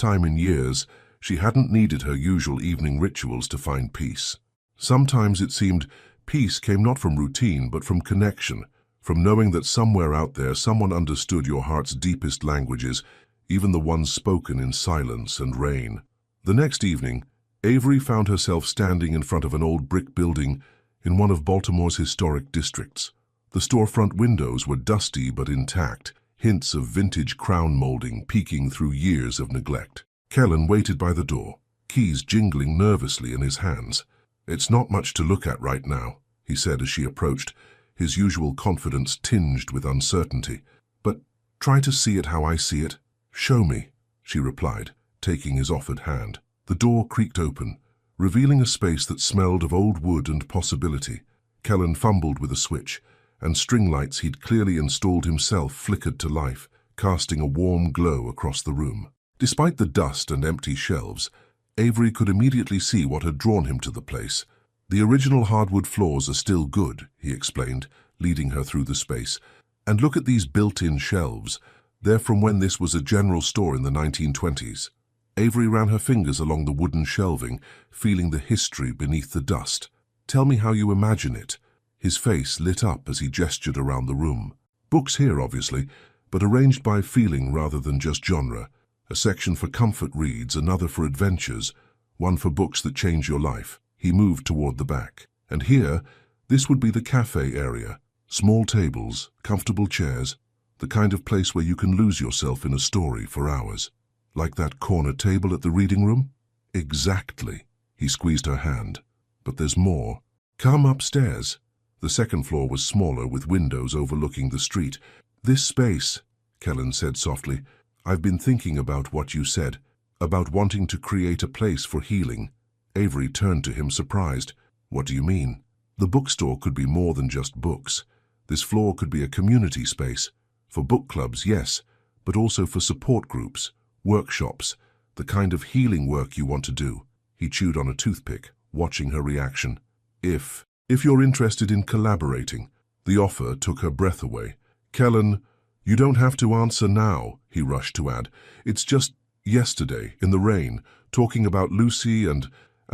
time in years, she hadn't needed her usual evening rituals to find peace. Sometimes it seemed peace came not from routine but from connection, from knowing that somewhere out there someone understood your heart's deepest languages, even the ones spoken in silence and rain. The next evening, Avery found herself standing in front of an old brick building in one of Baltimore's historic districts. The storefront windows were dusty but intact, hints of vintage crown molding peeking through years of neglect. Kellen waited by the door, keys jingling nervously in his hands. "It's not much to look at right now," he said as she approached, his usual confidence tinged with uncertainty. "But try to see it how I see it." "Show me," she replied, taking his offered hand. The door creaked open, revealing a space that smelled of old wood and possibility. Kellen fumbled with a switch, and string lights he'd clearly installed himself flickered to life, casting a warm glow across the room. Despite the dust and empty shelves, Avery could immediately see what had drawn him to the place. "The original hardwood floors are still good," he explained, leading her through the space. "And look at these built-in shelves. They're from when this was a general store in the 1920s. Avery ran her fingers along the wooden shelving, feeling the history beneath the dust. "Tell me how you imagine it." His face lit up as he gestured around the room. "Books here, obviously, but arranged by feeling rather than just genre. A section for comfort reads, another for adventures, one for books that change your life." He moved toward the back. "And here, this would be the cafe area. Small tables, comfortable chairs, the kind of place where you can lose yourself in a story for hours." "Like that corner table at the reading room?" "Exactly." He squeezed her hand. "But there's more. Come upstairs." The second floor was smaller, with windows overlooking the street. "This space," Kellen said softly, "I've been thinking about what you said, about wanting to create a place for healing." Avery turned to him, surprised. "What do you mean?" "The bookstore could be more than just books. This floor could be a community space. For book clubs, yes, but also for support groups, workshops, the kind of healing work you want to do." He chewed on a toothpick, watching her reaction. If you're interested in collaborating." The offer took her breath away. "Kellen, you don't have to answer now," he rushed to add. "It's just yesterday, in the rain, talking about Lucy and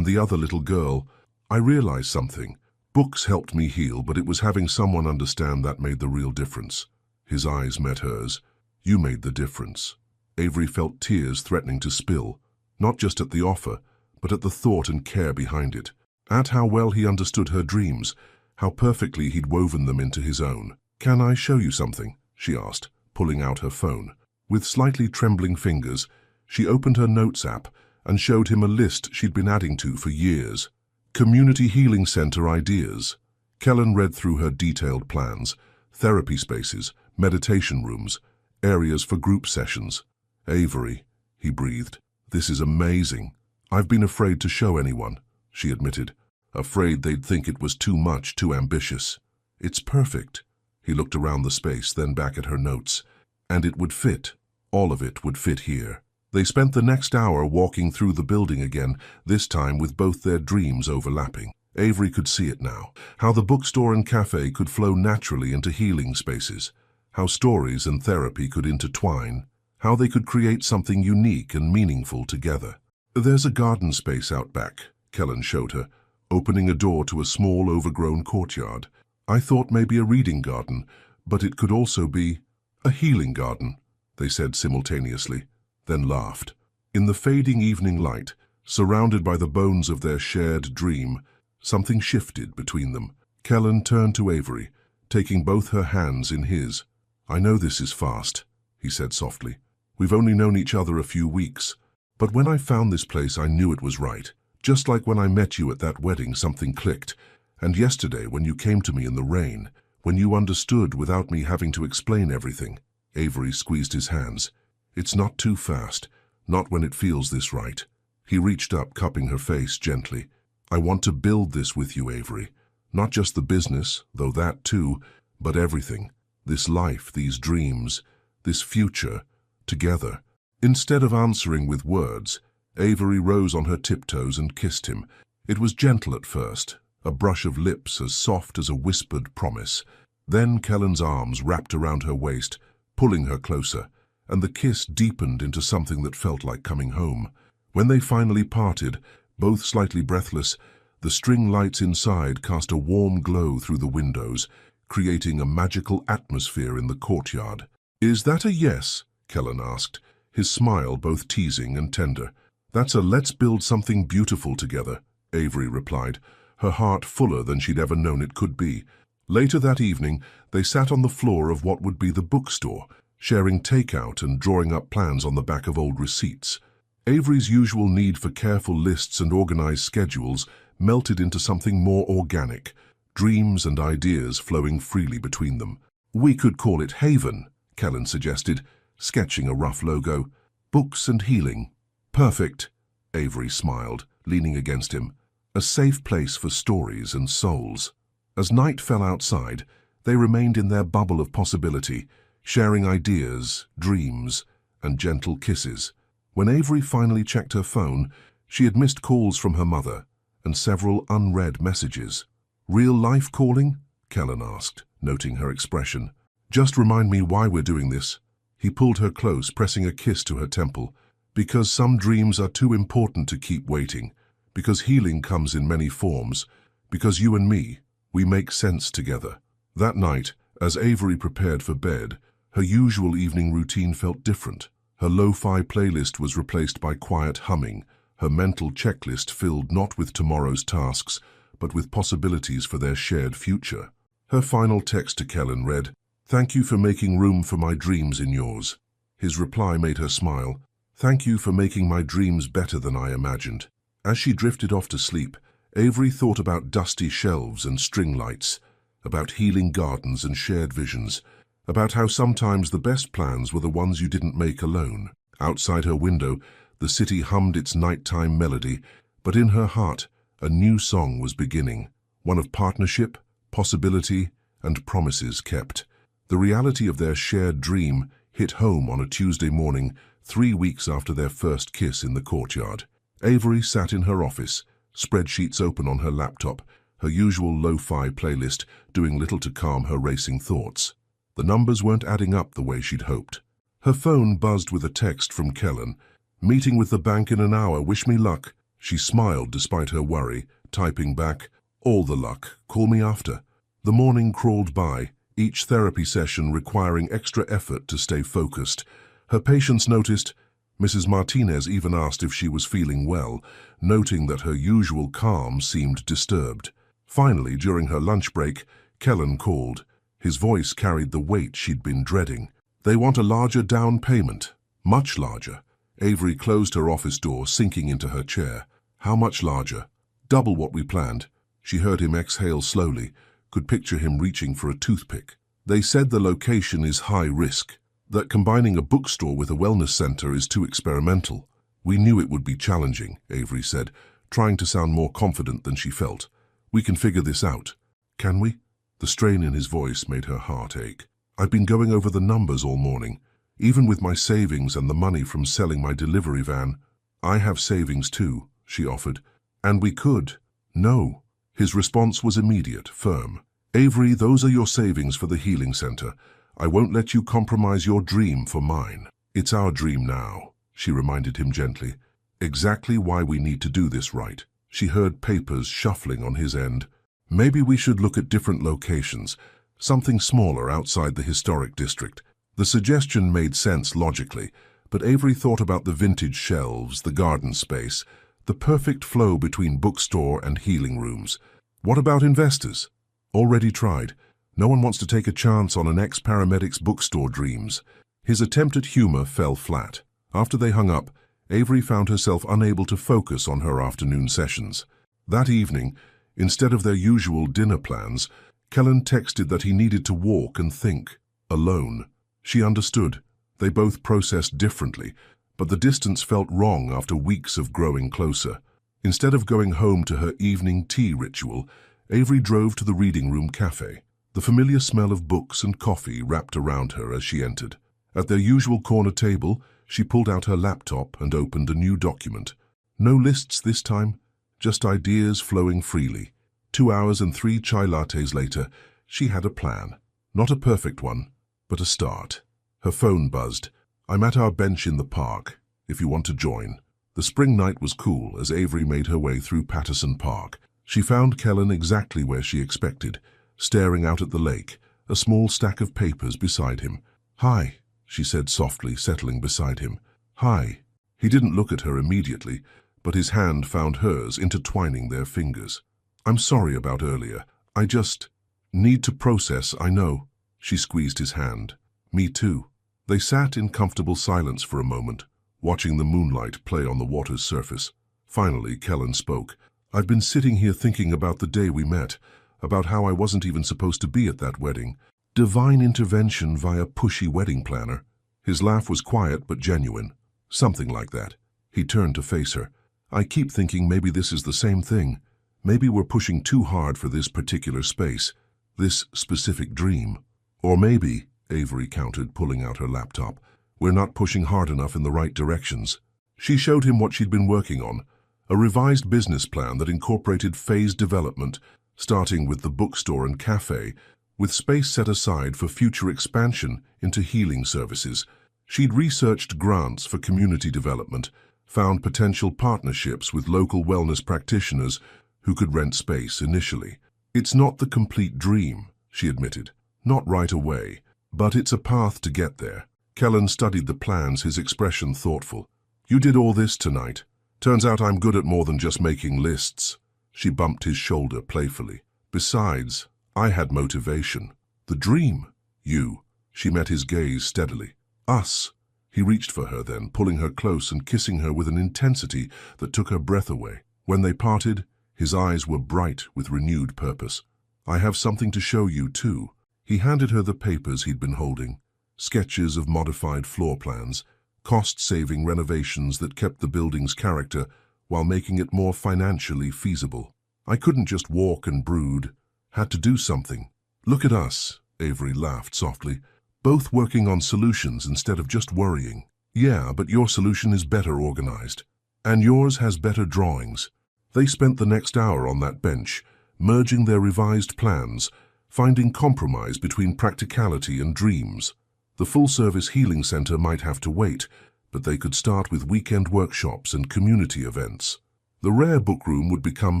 the other little girl, I realized something. Books helped me heal, but it was having someone understand that made the real difference." His eyes met hers. "You made the difference." Avery felt tears threatening to spill, not just at the offer, but at the thought and care behind it. At how well he understood her dreams, how perfectly he'd woven them into his own. "Can I show you something?" she asked, pulling out her phone. With slightly trembling fingers, she opened her notes app and showed him a list she'd been adding to for years. Community Healing Center ideas. Kellen read through her detailed plans: therapy spaces, meditation rooms, areas for group sessions. "Avery," he breathed, "this is amazing. I've been afraid to show anyone," she admitted, "afraid they'd think it was too much, too ambitious." "It's perfect." He looked around the space, then back at her notes. "And it would fit. All of it would fit here." They spent the next hour walking through the building again, this time with both their dreams overlapping. Avery could see it now, how the bookstore and cafe could flow naturally into healing spaces, how stories and therapy could intertwine, how they could create something unique and meaningful together. "There's a garden space out back," Kellen showed her, opening a door to a small, overgrown courtyard. "I thought maybe a reading garden, but it could also be a healing garden," they said simultaneously, then laughed. In the fading evening light, surrounded by the bones of their shared dream, something shifted between them. Kellen turned to Avery, taking both her hands in his. "I know this is fast," he said softly. "We've only known each other a few weeks, but when I found this place I knew it was right. Just like when I met you at that wedding, something clicked. And yesterday when you came to me in the rain, when you understood without me having to explain everything." Avery squeezed his hands. "It's not too fast, not when it feels this right." He reached up, cupping her face gently. "I want to build this with you, Avery. Not just the business, though that too, but everything. This life, these dreams, this future, together." Instead of answering with words, Avery rose on her tiptoes and kissed him. It was gentle at first, a brush of lips as soft as a whispered promise. Then Kellen's arms wrapped around her waist, pulling her closer, and the kiss deepened into something that felt like coming home. When they finally parted, both slightly breathless, the string lights inside cast a warm glow through the windows, creating a magical atmosphere in the courtyard. "Is that a yes?" Kellen asked, his smile both teasing and tender. "That's a let's build something beautiful together," Avery replied, her heart fuller than she'd ever known it could be. Later that evening, they sat on the floor of what would be the bookstore, sharing takeout and drawing up plans on the back of old receipts. Avery's usual need for careful lists and organized schedules melted into something more organic, dreams and ideas flowing freely between them. "We could call it Haven," Kellen suggested, sketching a rough logo. "Books and healing." "Perfect," Avery smiled, leaning against him. "A safe place for stories and souls." As night fell outside, they remained in their bubble of possibility, sharing ideas, dreams, and gentle kisses. When Avery finally checked her phone, she had missed calls from her mother and several unread messages. "Real life calling?" Kellen asked, noting her expression. "Just remind me why we're doing this." He pulled her close, pressing a kiss to her temple. "Because some dreams are too important to keep waiting. Because healing comes in many forms. Because you and me, we make sense together." That night, as Avery prepared for bed, her usual evening routine felt different. Her lo-fi playlist was replaced by quiet humming, her mental checklist filled not with tomorrow's tasks, but with possibilities for their shared future. Her final text to Kellen read, "Thank you for making room for my dreams in yours." His reply made her smile. "Thank you for making my dreams better than I imagined." As she drifted off to sleep, Avery thought about dusty shelves and string lights, about healing gardens and shared visions, about how sometimes the best plans were the ones you didn't make alone. Outside her window, the city hummed its nighttime melody, but in her heart, a new song was beginning, one of partnership, possibility, and promises kept. The reality of their shared dream hit home on a Tuesday morning, 3 weeks after their first kiss in the courtyard. Avery sat in her office, spreadsheets open on her laptop, her usual lo-fi playlist doing little to calm her racing thoughts. The numbers weren't adding up the way she'd hoped. Her phone buzzed with a text from Kellen. "Meeting with the bank in an hour, wish me luck." She smiled despite her worry, typing back, "All the luck, call me after." The morning crawled by, each therapy session requiring extra effort to stay focused. Her patients noticed. Mrs. Martinez even asked if she was feeling well, noting that her usual calm seemed disturbed. Finally, during her lunch break, Kellen called. His voice carried the weight she'd been dreading. "They want a larger down payment. Much larger." Avery closed her office door, sinking into her chair. "How much larger?" "Double what we planned." She heard him exhale slowly, could picture him reaching for a toothpick. "They said the location is high risk, that combining a bookstore with a wellness center is too experimental." "We knew it would be challenging," Avery said, trying to sound more confident than she felt. "We can figure this out." "Can we?" The strain in his voice made her heart ache. "I've been going over the numbers all morning, even with my savings and the money from selling my delivery van." "I have savings too," she offered. "And we could." "No." His response was immediate, firm. "Avery, those are your savings for the healing center. I won't let you compromise your dream for mine." "It's our dream now," she reminded him gently. "Exactly why we need to do this right." She heard papers shuffling on his end. "Maybe we should look at different locations, something smaller outside the historic district." The suggestion made sense logically, but Avery thought about the vintage shelves, the garden space, the perfect flow between bookstore and healing rooms. "What about investors?" "Already tried. No one wants to take a chance on an ex-paramedic's bookstore dreams." His attempt at humor fell flat. After they hung up, Avery found herself unable to focus on her afternoon sessions. That evening, instead of their usual dinner plans, Kellen texted that he needed to walk and think, alone. She understood. They both processed differently, but the distance felt wrong after weeks of growing closer. Instead of going home to her evening tea ritual, Avery drove to the reading room cafe. The familiar smell of books and coffee wrapped around her as she entered. At their usual corner table, she pulled out her laptop and opened a new document. No lists this time, just ideas flowing freely. 2 hours and 3 chai lattes later, she had a plan. Not a perfect one, but a start. Her phone buzzed. "I'm at our bench in the park, if you want to join." The spring night was cool as Avery made her way through Patterson Park. She found Kellen exactly where she expected, staring out at the lake, a small stack of papers beside him. "Hi," she said softly, settling beside him. "Hi." He didn't look at her immediately, but his hand found hers, intertwining their fingers. "I'm sorry about earlier. I just need to process, I know." She squeezed his hand. "Me too." They sat in comfortable silence for a moment, watching the moonlight play on the water's surface. Finally, Kellen spoke. "I've been sitting here thinking about the day we met, about how I wasn't even supposed to be at that wedding. Divine intervention via pushy wedding planner." His laugh was quiet but genuine. "Something like that." He turned to face her. "I keep thinking maybe this is the same thing. Maybe we're pushing too hard for this particular space, this specific dream. Or maybe," Avery countered, pulling out her laptop, "we're not pushing hard enough in the right directions." She showed him what she'd been working on, a revised business plan that incorporated phased development, starting with the bookstore and cafe, with space set aside for future expansion into healing services. She'd researched grants for community development, found potential partnerships with local wellness practitioners who could rent space initially. "It's not the complete dream," she admitted. "Not right away, but it's a path to get there." Kellen studied the plans, his expression thoughtful. "You did all this tonight. Turns out I'm good at more than just making lists." She bumped his shoulder playfully. "Besides, I had motivation. The dream. You." She met his gaze steadily. "Us." He reached for her then, pulling her close and kissing her with an intensity that took her breath away. When they parted, his eyes were bright with renewed purpose. "I have something to show you, too." He handed her the papers he'd been holding, sketches of modified floor plans, cost-saving renovations that kept the building's character while making it more financially feasible. "I couldn't just walk and brood. Had to do something." "Look at us," Avery laughed softly, "both working on solutions instead of just worrying." "Yeah, but your solution is better organized. And yours has better drawings." They spent the next hour on that bench, merging their revised plans, finding compromise between practicality and dreams. The full-service healing center might have to wait, but they could start with weekend workshops and community events. The rare book room would become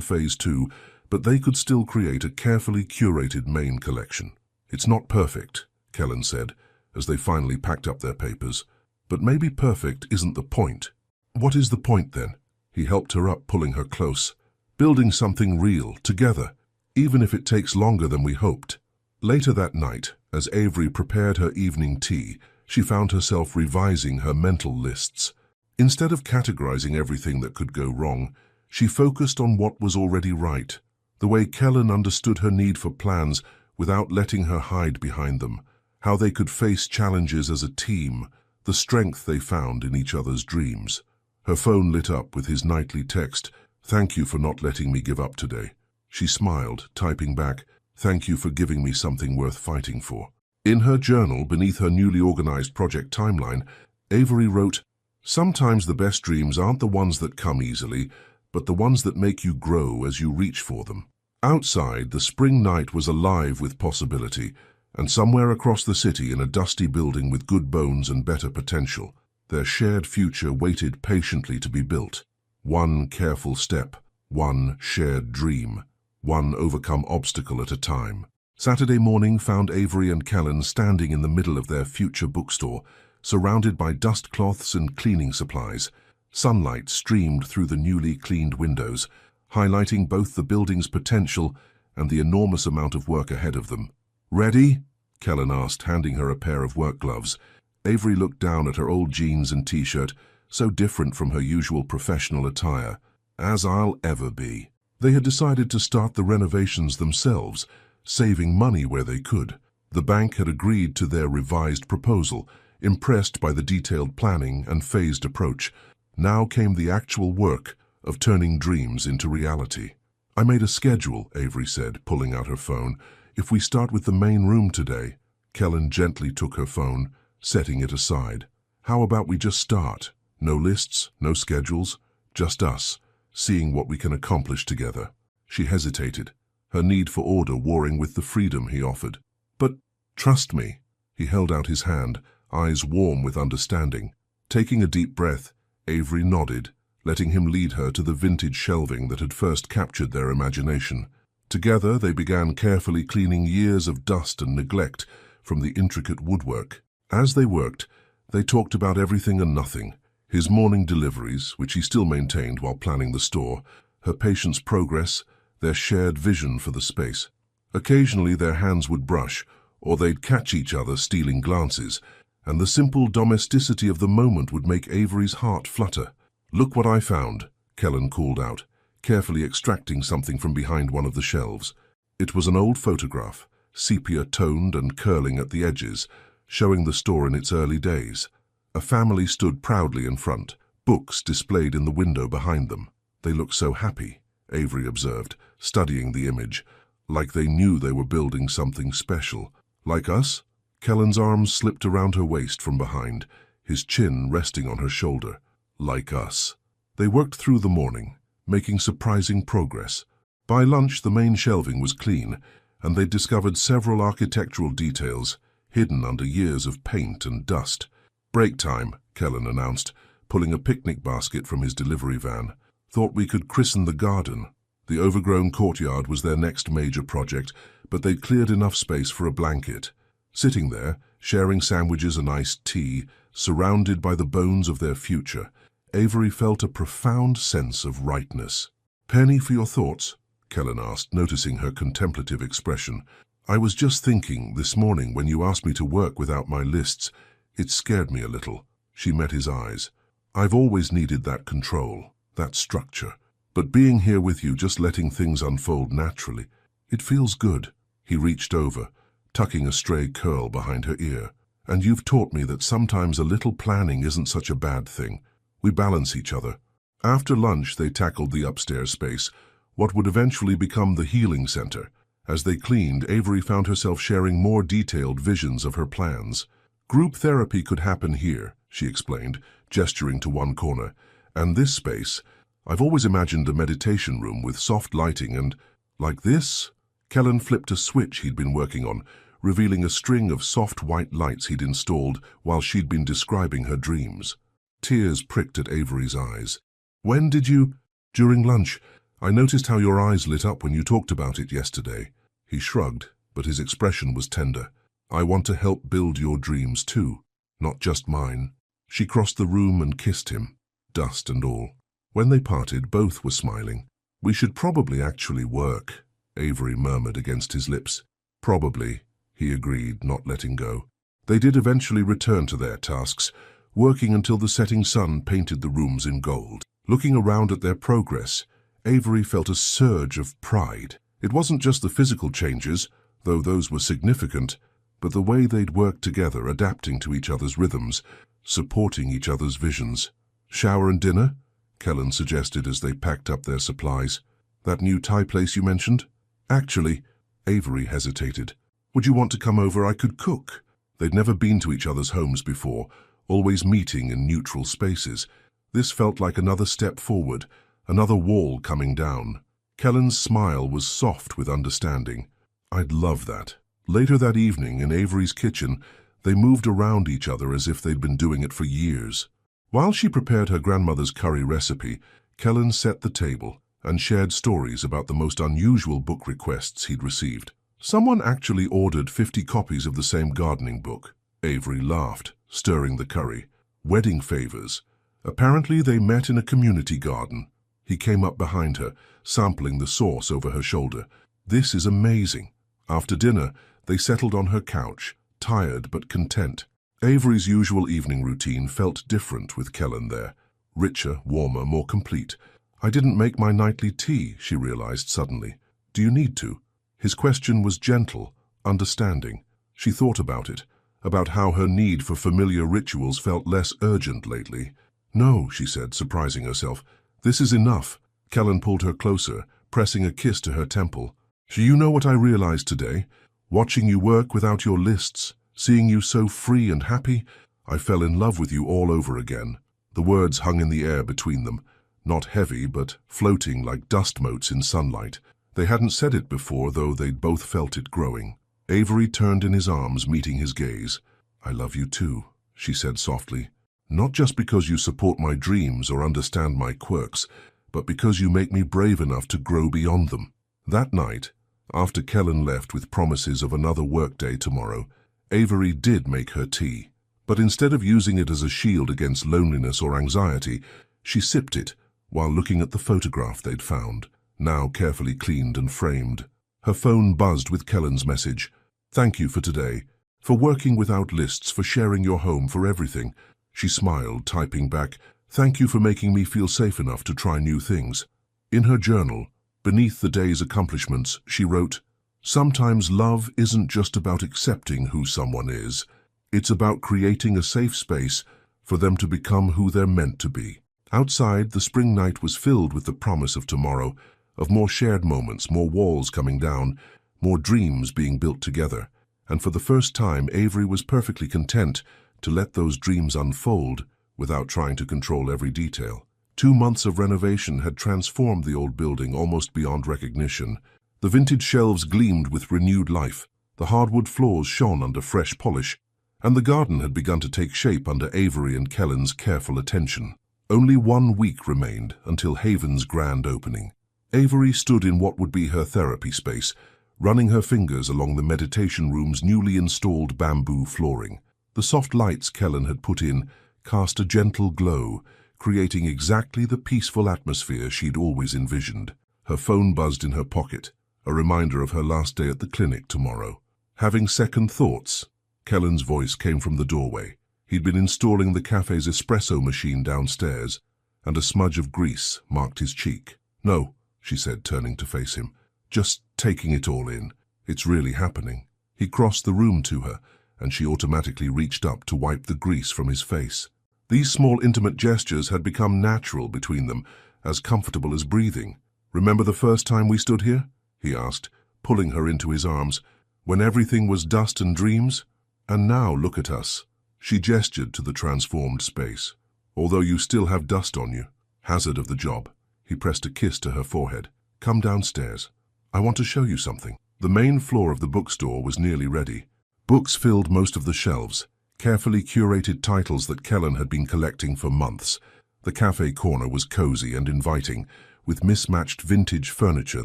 phase 2, but they could still create a carefully curated main collection. "It's not perfect," Kellen said, as they finally packed up their papers. "But maybe perfect isn't the point." "What is the point, then?" He helped her up, pulling her close. "Building something real, together, even if it takes longer than we hoped." Later that night, as Avery prepared her evening tea, she found herself revising her mental lists. Instead of categorizing everything that could go wrong, she focused on what was already right. The way Kellen understood her need for plans without letting her hide behind them, how they could face challenges as a team, the strength they found in each other's dreams. Her phone lit up with his nightly text, "Thank you for not letting me give up today." She smiled, typing back, "Thank you for giving me something worth fighting for." In her journal, beneath her newly organized project timeline, Avery wrote, "Sometimes the best dreams aren't the ones that come easily, but the ones that make you grow as you reach for them." Outside, the spring night was alive with possibility, and somewhere across the city, in a dusty building with good bones and better potential, their shared future waited patiently to be built. One careful step, one shared dream, one overcome obstacle at a time. Saturday morning found Avery and Kellen standing in the middle of their future bookstore, surrounded by dust cloths and cleaning supplies. Sunlight streamed through the newly cleaned windows, highlighting both the building's potential and the enormous amount of work ahead of them. "Ready?" Kellen asked, handing her a pair of work gloves. Avery looked down at her old jeans and t-shirt, so different from her usual professional attire. "As I'll ever be." They had decided to start the renovations themselves, saving money where they could. The bank had agreed to their revised proposal, impressed by the detailed planning and phased approach. Now came the actual work of turning dreams into reality. "I made a schedule," Avery said, pulling out her phone. "If we start with the main room today." Kellen gently took her phone, setting it aside. "How about we just start? No lists, no schedules, just us, seeing what we can accomplish together. She hesitated, her need for order warring with the freedom he offered. But trust me. He held out his hand, eyes warm with understanding. Taking a deep breath, Avery nodded, letting him lead her to the vintage shelving that had first captured their imagination. Together they began carefully cleaning years of dust and neglect from the intricate woodwork. As they worked, they talked about everything and nothing. His morning deliveries, which he still maintained while planning the store, her patient's progress, their shared vision for the space. Occasionally their hands would brush, or they'd catch each other stealing glances, and the simple domesticity of the moment would make Avery's heart flutter. "Look what I found," Kellen called out, carefully extracting something from behind one of the shelves. It was an old photograph, sepia-toned and curling at the edges, showing the store in its early days. A family stood proudly in front, books displayed in the window behind them. "They look so happy," Avery observed, studying the image, like they knew they were building something special. "Like us?" Kellen's arms slipped around her waist from behind, his chin resting on her shoulder. "Like us." They worked through the morning, making surprising progress. By lunch, the main shelving was clean, and they discovered several architectural details hidden under years of paint and dust. "Break time," Kellen announced, pulling a picnic basket from his delivery van. "Thought we could christen the garden." The overgrown courtyard was their next major project, but they'd cleared enough space for a blanket. Sitting there, sharing sandwiches and iced tea, surrounded by the bones of their future, Avery felt a profound sense of rightness. "Penny for your thoughts?" Kellen asked, noticing her contemplative expression. "I was just thinking this morning when you asked me to work without my lists, it scared me a little." She met his eyes. "I've always needed that control, that structure. But being here with you, just letting things unfold naturally, it feels good." He reached over, tucking a stray curl behind her ear. "And you've taught me that sometimes a little planning isn't such a bad thing. We balance each other." After lunch, they tackled the upstairs space, what would eventually become the healing center. As they cleaned, Avery found herself sharing more detailed visions of her plans. "Group therapy could happen here," she explained, gesturing to one corner. "And this space, I've always imagined a meditation room with soft lighting and, like this." Kellen flipped a switch he'd been working on, revealing a string of soft white lights he'd installed while she'd been describing her dreams. Tears pricked at Avery's eyes. "When did you—" "During lunch. I noticed how your eyes lit up when you talked about it yesterday." He shrugged, but his expression was tender. "I want to help build your dreams too, not just mine." She crossed the room and kissed him, dust and all. When they parted, both were smiling. "We should probably actually work," Avery murmured against his lips. "Probably," he agreed, not letting go. They did eventually return to their tasks, working until the setting sun painted the rooms in gold. Looking around at their progress, Avery felt a surge of pride. It wasn't just the physical changes, though those were significant, but the way they'd worked together, adapting to each other's rhythms, supporting each other's visions. "Shower and dinner?" Kellen suggested as they packed up their supplies. "That new Thai place you mentioned?" "Actually," Avery hesitated. "Would you want to come over? I could cook." They'd never been to each other's homes before, always meeting in neutral spaces. This felt like another step forward, another wall coming down. Kellen's smile was soft with understanding. "I'd love that." Later that evening, in Avery's kitchen, they moved around each other as if they'd been doing it for years. While she prepared her grandmother's curry recipe, Kellen set the table and shared stories about the most unusual book requests he'd received. Someone actually ordered 50 copies of the same gardening book. Avery laughed, stirring the curry. Wedding favors. Apparently they met in a community garden. He came up behind her, sampling the sauce over her shoulder. "This is amazing." After dinner, they settled on her couch, tired but content. Avery's usual evening routine felt different with Kellen there. Richer, warmer, more complete. "I didn't make my nightly tea," she realized suddenly. "Do you need to?" His question was gentle, understanding. She thought about it, about how her need for familiar rituals felt less urgent lately. "No," she said, surprising herself. "This is enough." Kellen pulled her closer, pressing a kiss to her temple. "Do you know what I realized today? Watching you work without your lists, seeing you so free and happy, I fell in love with you all over again." The words hung in the air between them. not heavy but floating like dust motes in sunlight. They hadn't said it before, though they'd both felt it growing. Avery turned in his arms, meeting his gaze. "I love you too," she said softly. "Not just because you support my dreams or understand my quirks, but because you make me brave enough to grow beyond them." That night, after Kellen left with promises of another workday tomorrow, Avery did make her tea. But instead of using it as a shield against loneliness or anxiety, she sipped it while looking at the photograph they'd found, now carefully cleaned and framed. Her phone buzzed with Kellen's message. "Thank you for today, for working without lists, for sharing your home, for everything." She smiled, typing back, "Thank you for making me feel safe enough to try new things." In her journal, beneath the day's accomplishments, she wrote, "Sometimes love isn't just about accepting who someone is. It's about creating a safe space for them to become who they're meant to be." Outside, the spring night was filled with the promise of tomorrow, of more shared moments, more walls coming down, more dreams being built together. And for the first time, Avery was perfectly content to let those dreams unfold without trying to control every detail. 2 months of renovation had transformed the old building almost beyond recognition. The vintage shelves gleamed with renewed life, the hardwood floors shone under fresh polish, and the garden had begun to take shape under Avery and Kellen's careful attention. Only 1 week remained until Haven's grand opening. Avery stood in what would be her therapy space, running her fingers along the meditation room's newly installed bamboo flooring. The soft lights Kellen had put in cast a gentle glow, creating exactly the peaceful atmosphere she'd always envisioned. Her phone buzzed in her pocket, a reminder of her last day at the clinic tomorrow. Having second thoughts, Kellen's voice came from the doorway. He'd been installing the cafe's espresso machine downstairs, and a smudge of grease marked his cheek. "No," she said, turning to face him. "Just taking it all in. It's really happening." He crossed the room to her, and she automatically reached up to wipe the grease from his face. These small intimate gestures had become natural between them, as comfortable as breathing. "Remember the first time we stood here?" he asked, pulling her into his arms, "when everything was dust and dreams? And now look at us." She gestured to the transformed space. "Although you still have dust on you. Hazard of the job." He pressed a kiss to her forehead. "Come downstairs. I want to show you something." The main floor of the bookstore was nearly ready. Books filled most of the shelves, carefully curated titles that Kellen had been collecting for months. The cafe corner was cozy and inviting, with mismatched vintage furniture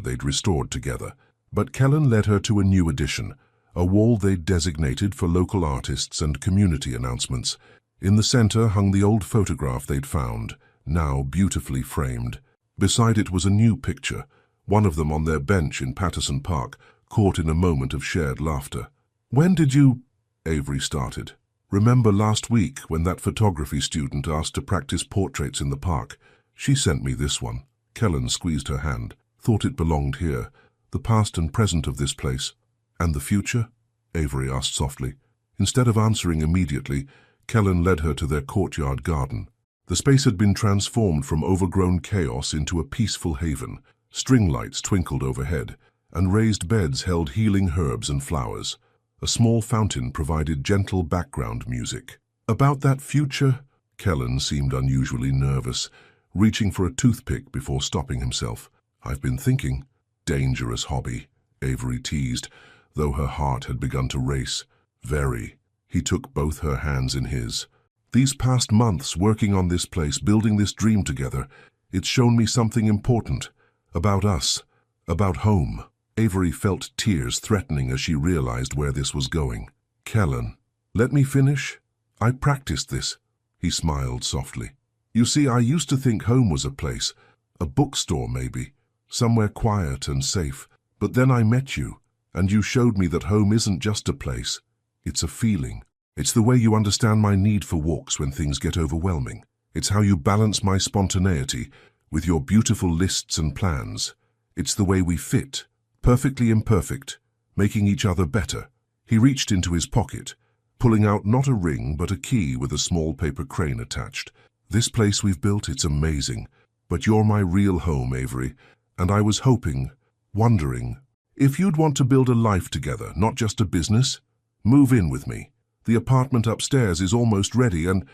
they'd restored together. But Kellen led her to a new addition, a wall they'd designated for local artists and community announcements. In the center hung the old photograph they'd found, now beautifully framed. Beside it was a new picture, one of them on their bench in Patterson Park, caught in a moment of shared laughter. "When did you—" Avery started. "Remember last week when that photography student asked to practice portraits in the park? She sent me this one." Kellen squeezed her hand. "Thought it belonged here, the past and present of this place." "And the future?" Avery asked softly. Instead of answering immediately, Kellen led her to their courtyard garden. The space had been transformed from overgrown chaos into a peaceful haven. String lights twinkled overhead, and raised beds held healing herbs and flowers. A small fountain provided gentle background music. "About that future?" Kellen seemed unusually nervous, reaching for a toothpick before stopping himself. "I've been thinking." "Dangerous hobby," Avery teased, though her heart had begun to race. "Very." He took both her hands in his. "These past months working on this place, building this dream together, it's shown me something important. About us. About home." Avery felt tears threatening as she realized where this was going. "Kellen, let me finish. I practiced this." He smiled softly. "You see, I used to think home was a place, a bookstore maybe, somewhere quiet and safe. But then I met you, and you showed me that home isn't just a place. It's a feeling. It's the way you understand my need for walks when things get overwhelming. It's how you balance my spontaneity with your beautiful lists and plans. It's the way we fit, perfectly imperfect, making each other better." He reached into his pocket, pulling out not a ring but a key with a small paper crane attached. "This place we've built, it's amazing. But you're my real home, Avery, and I was hoping, wondering, if you'd want to build a life together, not just a business. Move in with me. The apartment upstairs is almost ready, and—"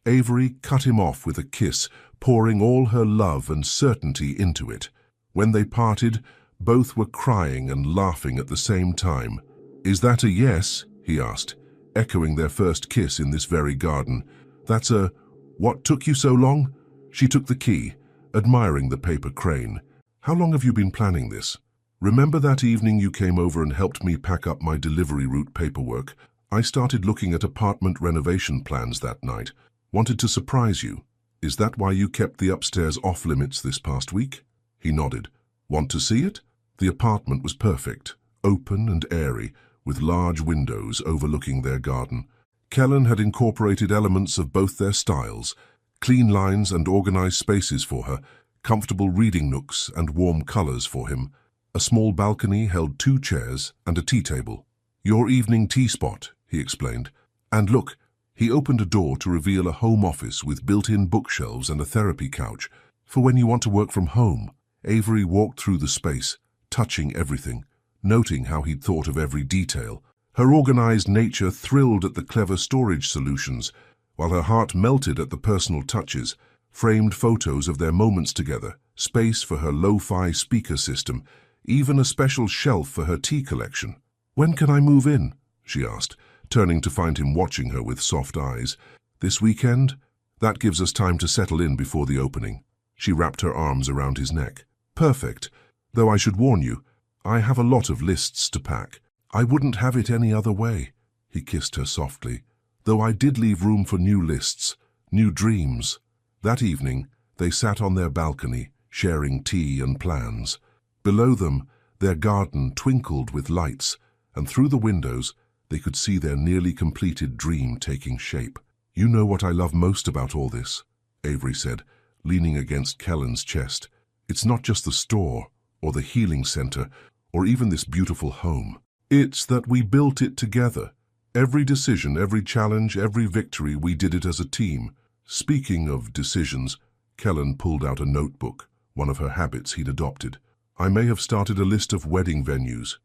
Avery cut him off with a kiss, pouring all her love and certainty into it. When they parted, both were crying and laughing at the same time. "Is that a yes?" he asked, echoing their first kiss in this very garden. "That's a... What took you so long?" She took the key, admiring the paper crane. "How long have you been planning this?" "Remember that evening you came over and helped me pack up my delivery route paperwork? I started looking at apartment renovation plans that night. Wanted to surprise you. Is that why you kept the upstairs off-limits this past week?" He nodded. "Want to see it?" The apartment was perfect, open and airy, with large windows overlooking their garden. Kellen had incorporated elements of both their styles, clean lines and organized spaces for her, comfortable reading nooks and warm colors for him. A small balcony held 2 chairs and a tea table. "Your evening tea spot," he explained. "And look," he opened a door to reveal a home office with built-in bookshelves and a therapy couch, for when you want to work from home. Avery walked through the space, touching everything, noting how he'd thought of every detail. Her organized nature thrilled at the clever storage solutions, while her heart melted at the personal touches, framed photos of their moments together, space for her lo-fi speaker system, even a special shelf for her tea collection. "When can I move in?" she asked, turning to find him watching her with soft eyes. "This weekend? That gives us time to settle in before the opening." She wrapped her arms around his neck. "Perfect. Though I should warn you, I have a lot of lists to pack." "I wouldn't have it any other way." He kissed her softly. "Though I did leave room for new lists, new dreams." That evening, they sat on their balcony, sharing tea and plans. Below them, their garden twinkled with lights, and through the windows, they could see their nearly completed dream taking shape. "You know what I love most about all this," Avery said, leaning against Kellen's chest. "It's not just the store, or the healing center, or even this beautiful home. It's that we built it together. Every decision, every challenge, every victory, we did it as a team." Speaking of decisions, Kellen pulled out a notebook, one of her habits he'd adopted. "I may have started a list of wedding venues,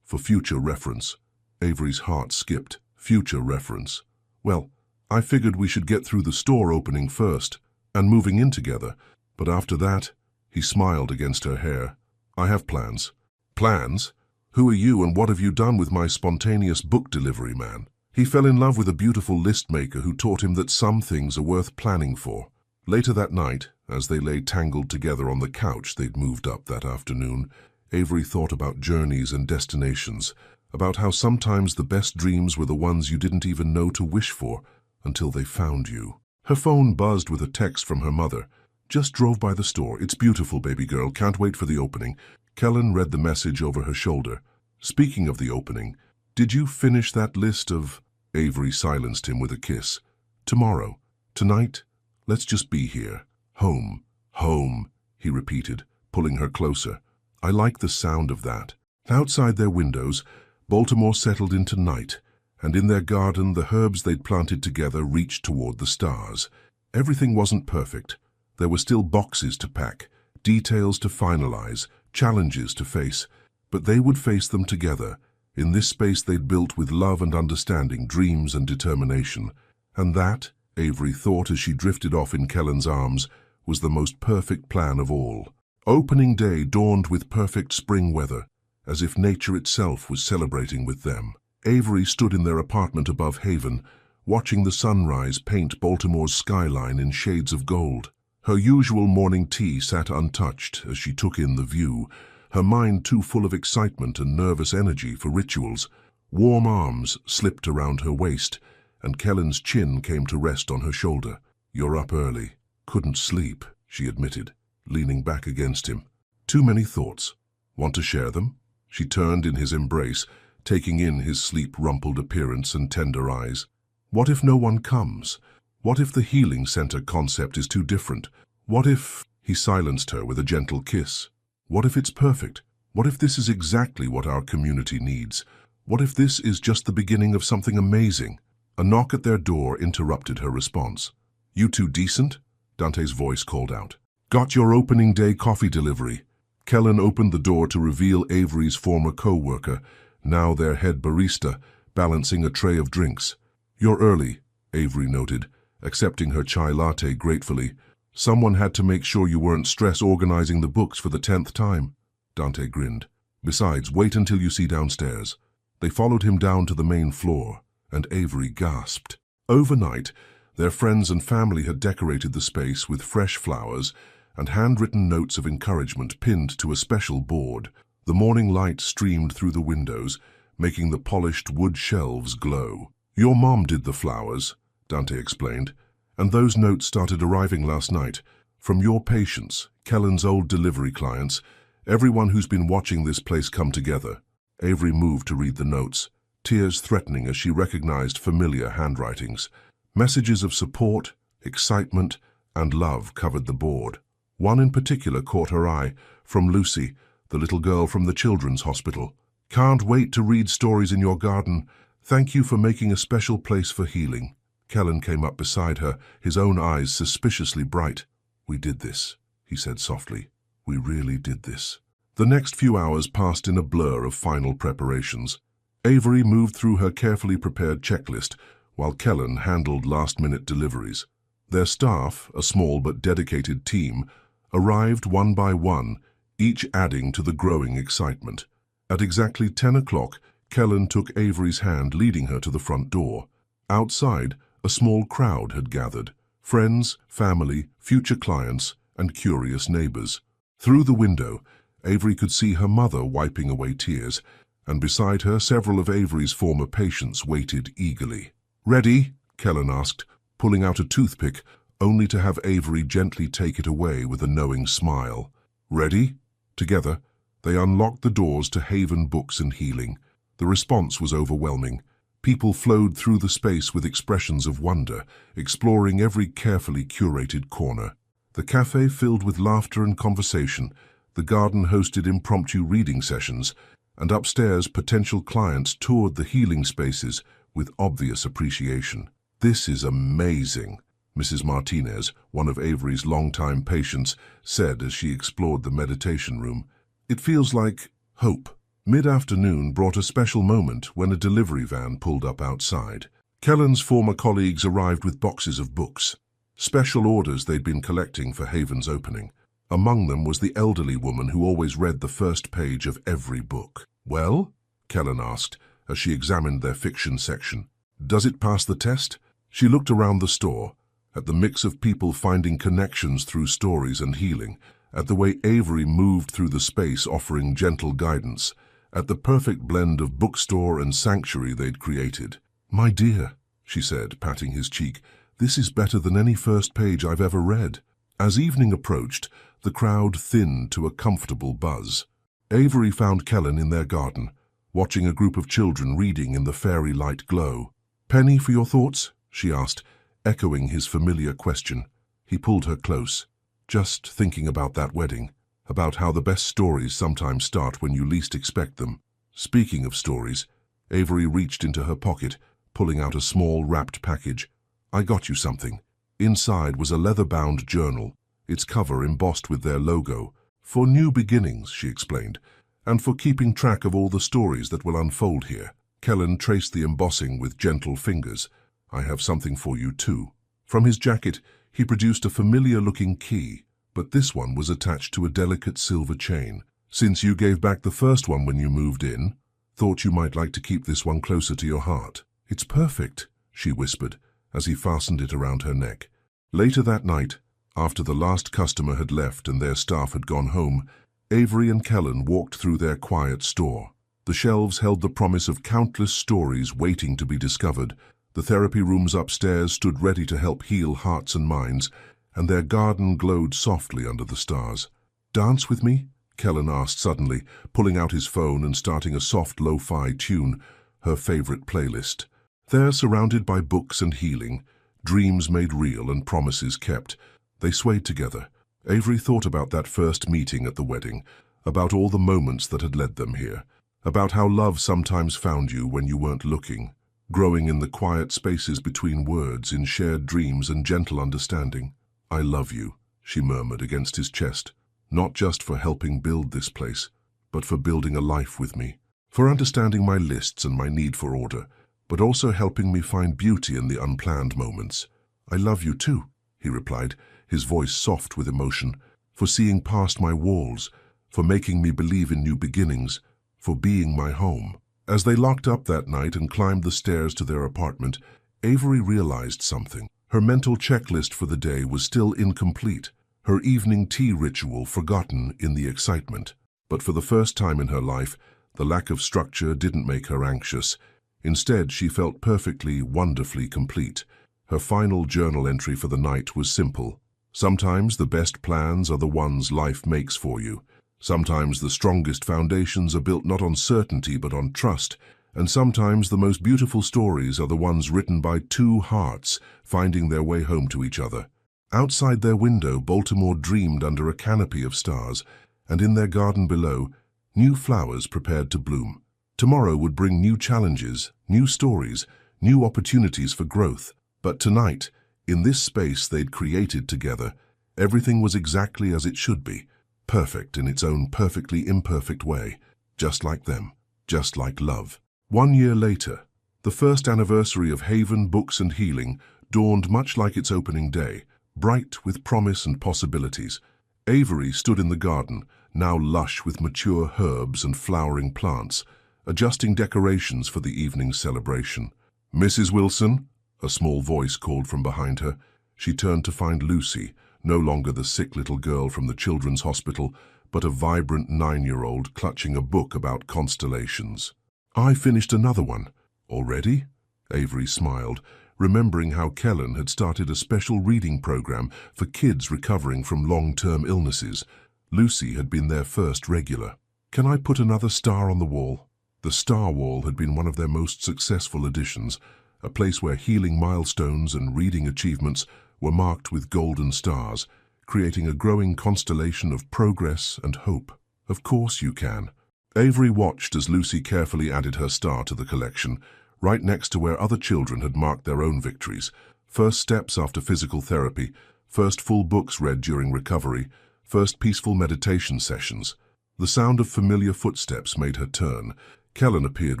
for future reference." Avery's heart skipped. Future reference. "Well, I figured we should get through the store opening first, and moving in together. But after that," he smiled against her hair, "I have plans." "Plans? Who are you and what have you done with my spontaneous book delivery man?" He fell in love with a beautiful list maker who taught him that some things are worth planning for. Later that night, as they lay tangled together on the couch they'd moved up that afternoon, Avery thought about journeys and destinations, about how sometimes the best dreams were the ones you didn't even know to wish for until they found you. Her phone buzzed with a text from her mother. "Just drove by the store. It's beautiful, baby girl. Can't wait for the opening." Kellen read the message over her shoulder. "Speaking of the opening, did you finish that list of—" Avery silenced him with a kiss. "Tomorrow. Tonight, let's just be here. Home. Home," he repeated, pulling her closer. "I like the sound of that." Outside their windows, Baltimore settled into night, and in their garden the herbs they'd planted together reached toward the stars. Everything wasn't perfect. There were still boxes to pack, details to finalize, challenges to face, but they would face them together, in this space they'd built with love and understanding, dreams and determination. And that, Avery thought as she drifted off in Kellen's arms, was the most perfect plan of all. Opening day dawned with perfect spring weather, as if nature itself was celebrating with them. Avery stood in their apartment above Haven, watching the sunrise paint Baltimore's skyline in shades of gold. Her usual morning tea sat untouched as she took in the view, her mind too full of excitement and nervous energy for rituals. Warm arms slipped around her waist, and Kellen's chin came to rest on her shoulder. "You're up early." "Couldn't sleep," she admitted, leaning back against him. "Too many thoughts. Want to share them?" She turned in his embrace, taking in his sleep-rumpled appearance and tender eyes. "What if no one comes? What if the healing center concept is too different? What if—" He silenced her with a gentle kiss. "What if it's perfect? What if this is exactly what our community needs? What if this is just the beginning of something amazing?" A knock at their door interrupted her response. "You two decent?" Dante's voice called out. "Got your opening day coffee delivery." Kellen opened the door to reveal Avery's former co-worker, now their head barista, balancing a tray of drinks. "You're early," Avery noted, accepting her chai latte gratefully. "Someone had to make sure you weren't stress organizing the books for the 10th time." Dante grinned. "Besides, wait until you see downstairs." They followed him down to the main floor, and Avery gasped. Overnight, their friends and family had decorated the space with fresh flowers and handwritten notes of encouragement pinned to a special board. The morning light streamed through the windows, making the polished wood shelves glow. "Your mom did the flowers," Dante explained, "and those notes started arriving last night. From your patients, Kellen's old delivery clients, everyone who's been watching this place come together." Avery moved to read the notes, tears threatening as she recognized familiar handwritings. Messages of support, excitement, and love covered the board. One in particular caught her eye, from Lucy, the little girl from the children's hospital. "Can't wait to read stories in your garden. Thank you for making a special place for healing." Kellen came up beside her, his own eyes suspiciously bright. "We did this," he said softly. "We really did this." The next few hours passed in a blur of final preparations. Avery moved through her carefully prepared checklist, while Kellen handled last-minute deliveries. Their staff, a small but dedicated team, arrived one by one, each adding to the growing excitement. At exactly 10 o'clock, Kellen took Avery's hand, leading her to the front door. Outside, a small crowd had gathered: friends, family, future clients, and curious neighbors. Through the window, Avery could see her mother wiping away tears, and beside her several of Avery's former patients waited eagerly. "Ready?" Kellen asked, pulling out a toothpick, only to have Avery gently take it away with a knowing smile. "Ready?" Together, they unlocked the doors to Haven Books and Healing. The response was overwhelming. People flowed through the space with expressions of wonder, exploring every carefully curated corner. The cafe filled with laughter and conversation, the garden hosted impromptu reading sessions, and upstairs potential clients toured the healing spaces with obvious appreciation. "This is amazing," Mrs. Martinez, one of Avery's longtime patients, said as she explored the meditation room. "It feels like hope." Mid-afternoon brought a special moment when a delivery van pulled up outside. Kellen's former colleagues arrived with boxes of books, special orders they'd been collecting for Haven's opening. Among them was the elderly woman who always read the first page of every book. "Well?" Kellen asked as she examined their fiction section. "Does it pass the test?" She looked around the store, at the mix of people finding connections through stories and healing, at the way Avery moved through the space offering gentle guidance, at the perfect blend of bookstore and sanctuary they'd created. "My dear," she said, patting his cheek, "this is better than any first page I've ever read." As evening approached, the crowd thinned to a comfortable buzz. Avery found Kellen in their garden, watching a group of children reading in the fairy light glow. "Penny for your thoughts?" she asked, echoing his familiar question. He pulled her close. "Just thinking about that wedding, about how the best stories sometimes start when you least expect them." Speaking of stories, Avery reached into her pocket, pulling out a small wrapped package. "I got you something." Inside was a leather-bound journal, its cover embossed with their logo. "For new beginnings," she explained, "and for keeping track of all the stories that will unfold here." Kellen traced the embossing with gentle fingers. "I have something for you too." From his jacket, he produced a familiar-looking key, but this one was attached to a delicate silver chain. "Since you gave back the first one when you moved in, thought you might like to keep this one closer to your heart." "It's perfect," she whispered, as he fastened it around her neck. Later that night, after the last customer had left and their staff had gone home, Avery and Kellen walked through their quiet store. The shelves held the promise of countless stories waiting to be discovered. The therapy rooms upstairs stood ready to help heal hearts and minds, and their garden glowed softly under the stars. "Dance with me?" Kellen asked suddenly, pulling out his phone and starting a soft lo-fi tune, her favorite playlist. There, surrounded by books and healing, dreams made real and promises kept, they swayed together. Avery thought about that first meeting at the wedding, about all the moments that had led them here, about how love sometimes found you when you weren't looking, growing in the quiet spaces between words, in shared dreams and gentle understanding. "I love you," she murmured against his chest, "not just for helping build this place, but for building a life with me, for understanding my lists and my need for order, but also helping me find beauty in the unplanned moments. I love you too, he replied, his voice soft with emotion, for seeing past my walls, for making me believe in new beginnings, for being my home. As they locked up that night and climbed the stairs to their apartment, Avery realized something. Her mental checklist for the day was still incomplete, her evening tea ritual forgotten in the excitement. But for the first time in her life, the lack of structure didn't make her anxious. Instead, she felt perfectly, wonderfully complete. Her final journal entry for the night was simple. Sometimes the best plans are the ones life makes for you. Sometimes the strongest foundations are built not on certainty but on trust. And sometimes the most beautiful stories are the ones written by two hearts finding their way home to each other. Outside their window, Baltimore dreamed under a canopy of stars, and in their garden below, new flowers prepared to bloom. Tomorrow would bring new challenges, new stories, new opportunities for growth. But tonight, in this space they'd created together, everything was exactly as it should be, perfect in its own perfectly imperfect way, just like them, just like love. 1 year later, the first anniversary of Haven Books and Healing dawned much like its opening day, bright with promise and possibilities. Avery stood in the garden, now lush with mature herbs and flowering plants, adjusting decorations for the evening's celebration. "Mrs. Wilson?" a small voice called from behind her. She turned to find Lucy, no longer the sick little girl from the children's hospital, but a vibrant 9-year-old clutching a book about constellations. "I finished another one." "Already?" Avery smiled, remembering how Kellen had started a special reading program for kids recovering from long-term illnesses. Lucy had been their first regular. "Can I put another star on the wall?" The Star Wall had been one of their most successful additions, a place where healing milestones and reading achievements were marked with golden stars, creating a growing constellation of progress and hope. "Of course you can." Avery watched as Lucy carefully added her star to the collection, right next to where other children had marked their own victories. First steps after physical therapy, first full books read during recovery, first peaceful meditation sessions. The sound of familiar footsteps made her turn. Kellen appeared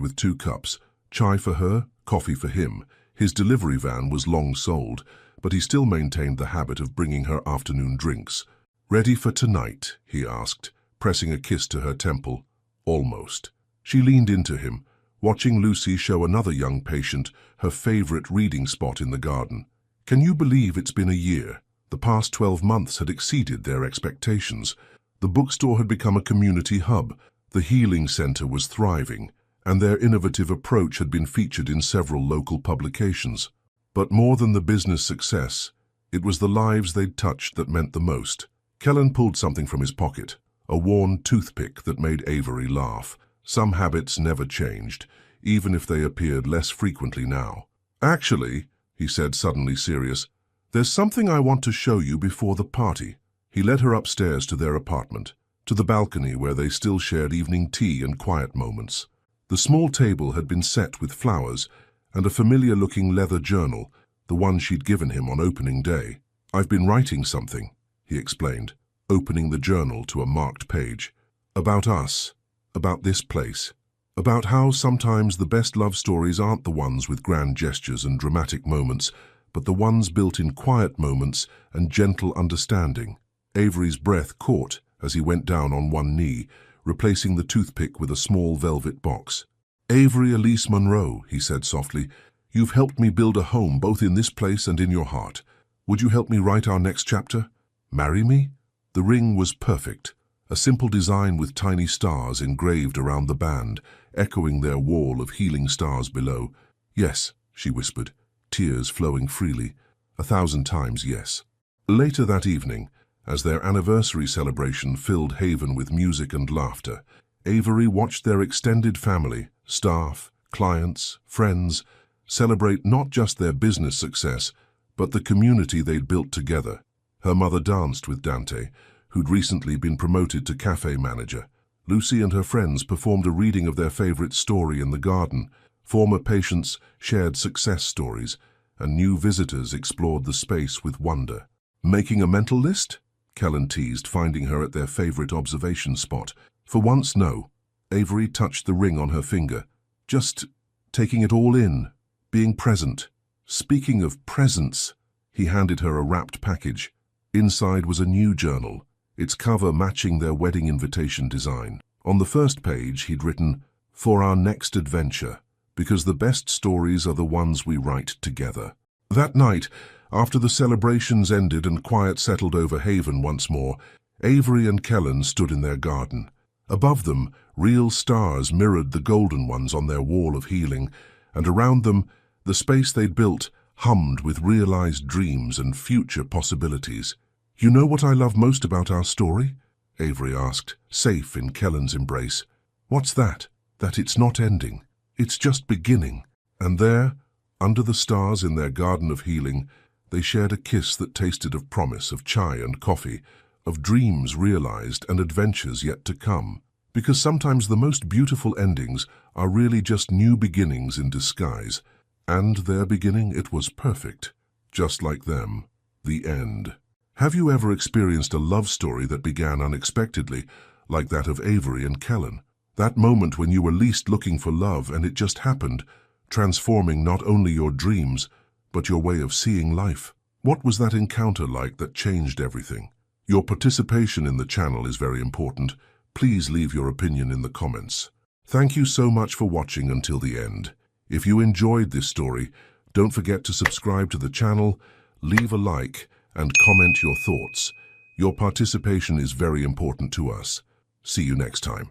with 2 cups, chai for her, coffee for him. His delivery van was long sold, but he still maintained the habit of bringing her afternoon drinks. "Ready for tonight?" he asked, pressing a kiss to her temple. "Almost." She leaned into him, watching Lucy show another young patient her favorite reading spot in the garden. "Can you believe it's been a year?" The past 12 months had exceeded their expectations. The bookstore had become a community hub, the healing center was thriving, and their innovative approach had been featured in several local publications. But more than the business success, it was the lives they'd touched that meant the most. Kellen pulled something from his pocket, a worn toothpick that made Avery laugh. Some habits never changed, even if they appeared less frequently now. "Actually," he said, suddenly serious, "there's something I want to show you before the party." He led her upstairs to their apartment, to the balcony where they still shared evening tea and quiet moments. The small table had been set with flowers and a familiar-looking leather journal, the one she'd given him on opening day. "I've been writing something," he explained, opening the journal to a marked page. "About us, about this place, about how sometimes the best love stories aren't the ones with grand gestures and dramatic moments, but the ones built in quiet moments and gentle understanding." Avery's breath caught as he went down on one knee, replacing the toothpick with a small velvet box. "Avery Elise Monroe," he said softly, "you've helped me build a home both in this place and in your heart. Would you help me write our next chapter? Marry me?" The ring was perfect, a simple design with tiny stars engraved around the band, echoing their wall of healing stars below. "Yes," she whispered, tears flowing freely. 1,000 times yes. Later that evening, as their anniversary celebration filled Haven with music and laughter, Avery watched their extended family, staff, clients, friends, celebrate not just their business success, but the community they'd built together. Her mother danced with Dante, who'd recently been promoted to cafe manager. Lucy and her friends performed a reading of their favorite story in the garden. Former patients shared success stories, and new visitors explored the space with wonder. "Making a mental list?" Kellen teased, finding her at their favorite observation spot. "For once, no." Avery touched the ring on her finger. "Just taking it all in, being present." "Speaking of presence," He handed her a wrapped package. Inside was a new journal, its cover matching their wedding invitation design. On the first page, he'd written, "For our next adventure, because the best stories are the ones we write together." That night, after the celebrations ended and quiet settled over Haven once more, Avery and Kellen stood in their garden. Above them, real stars mirrored the golden ones on their wall of healing, and around them, the space they'd built hummed with realized dreams and future possibilities. "You know what I love most about our story?" Avery asked, safe in Kellen's embrace. "What's that?" "That it's not ending. It's just beginning." And there, under the stars in their garden of healing, they shared a kiss that tasted of promise, of chai and coffee, of dreams realized and adventures yet to come. Because sometimes the most beautiful endings are really just new beginnings in disguise. And their beginning, it was perfect. Just like them. The end. Have you ever experienced a love story that began unexpectedly, like that of Avery and Kellen? That moment when you were least looking for love and it just happened, transforming not only your dreams, but your way of seeing life. What was that encounter like that changed everything? Your participation in the channel is very important. Please leave your opinion in the comments. Thank you so much for watching until the end. If you enjoyed this story, don't forget to subscribe to the channel, leave a like, and comment your thoughts. Your participation is very important to us. See you next time.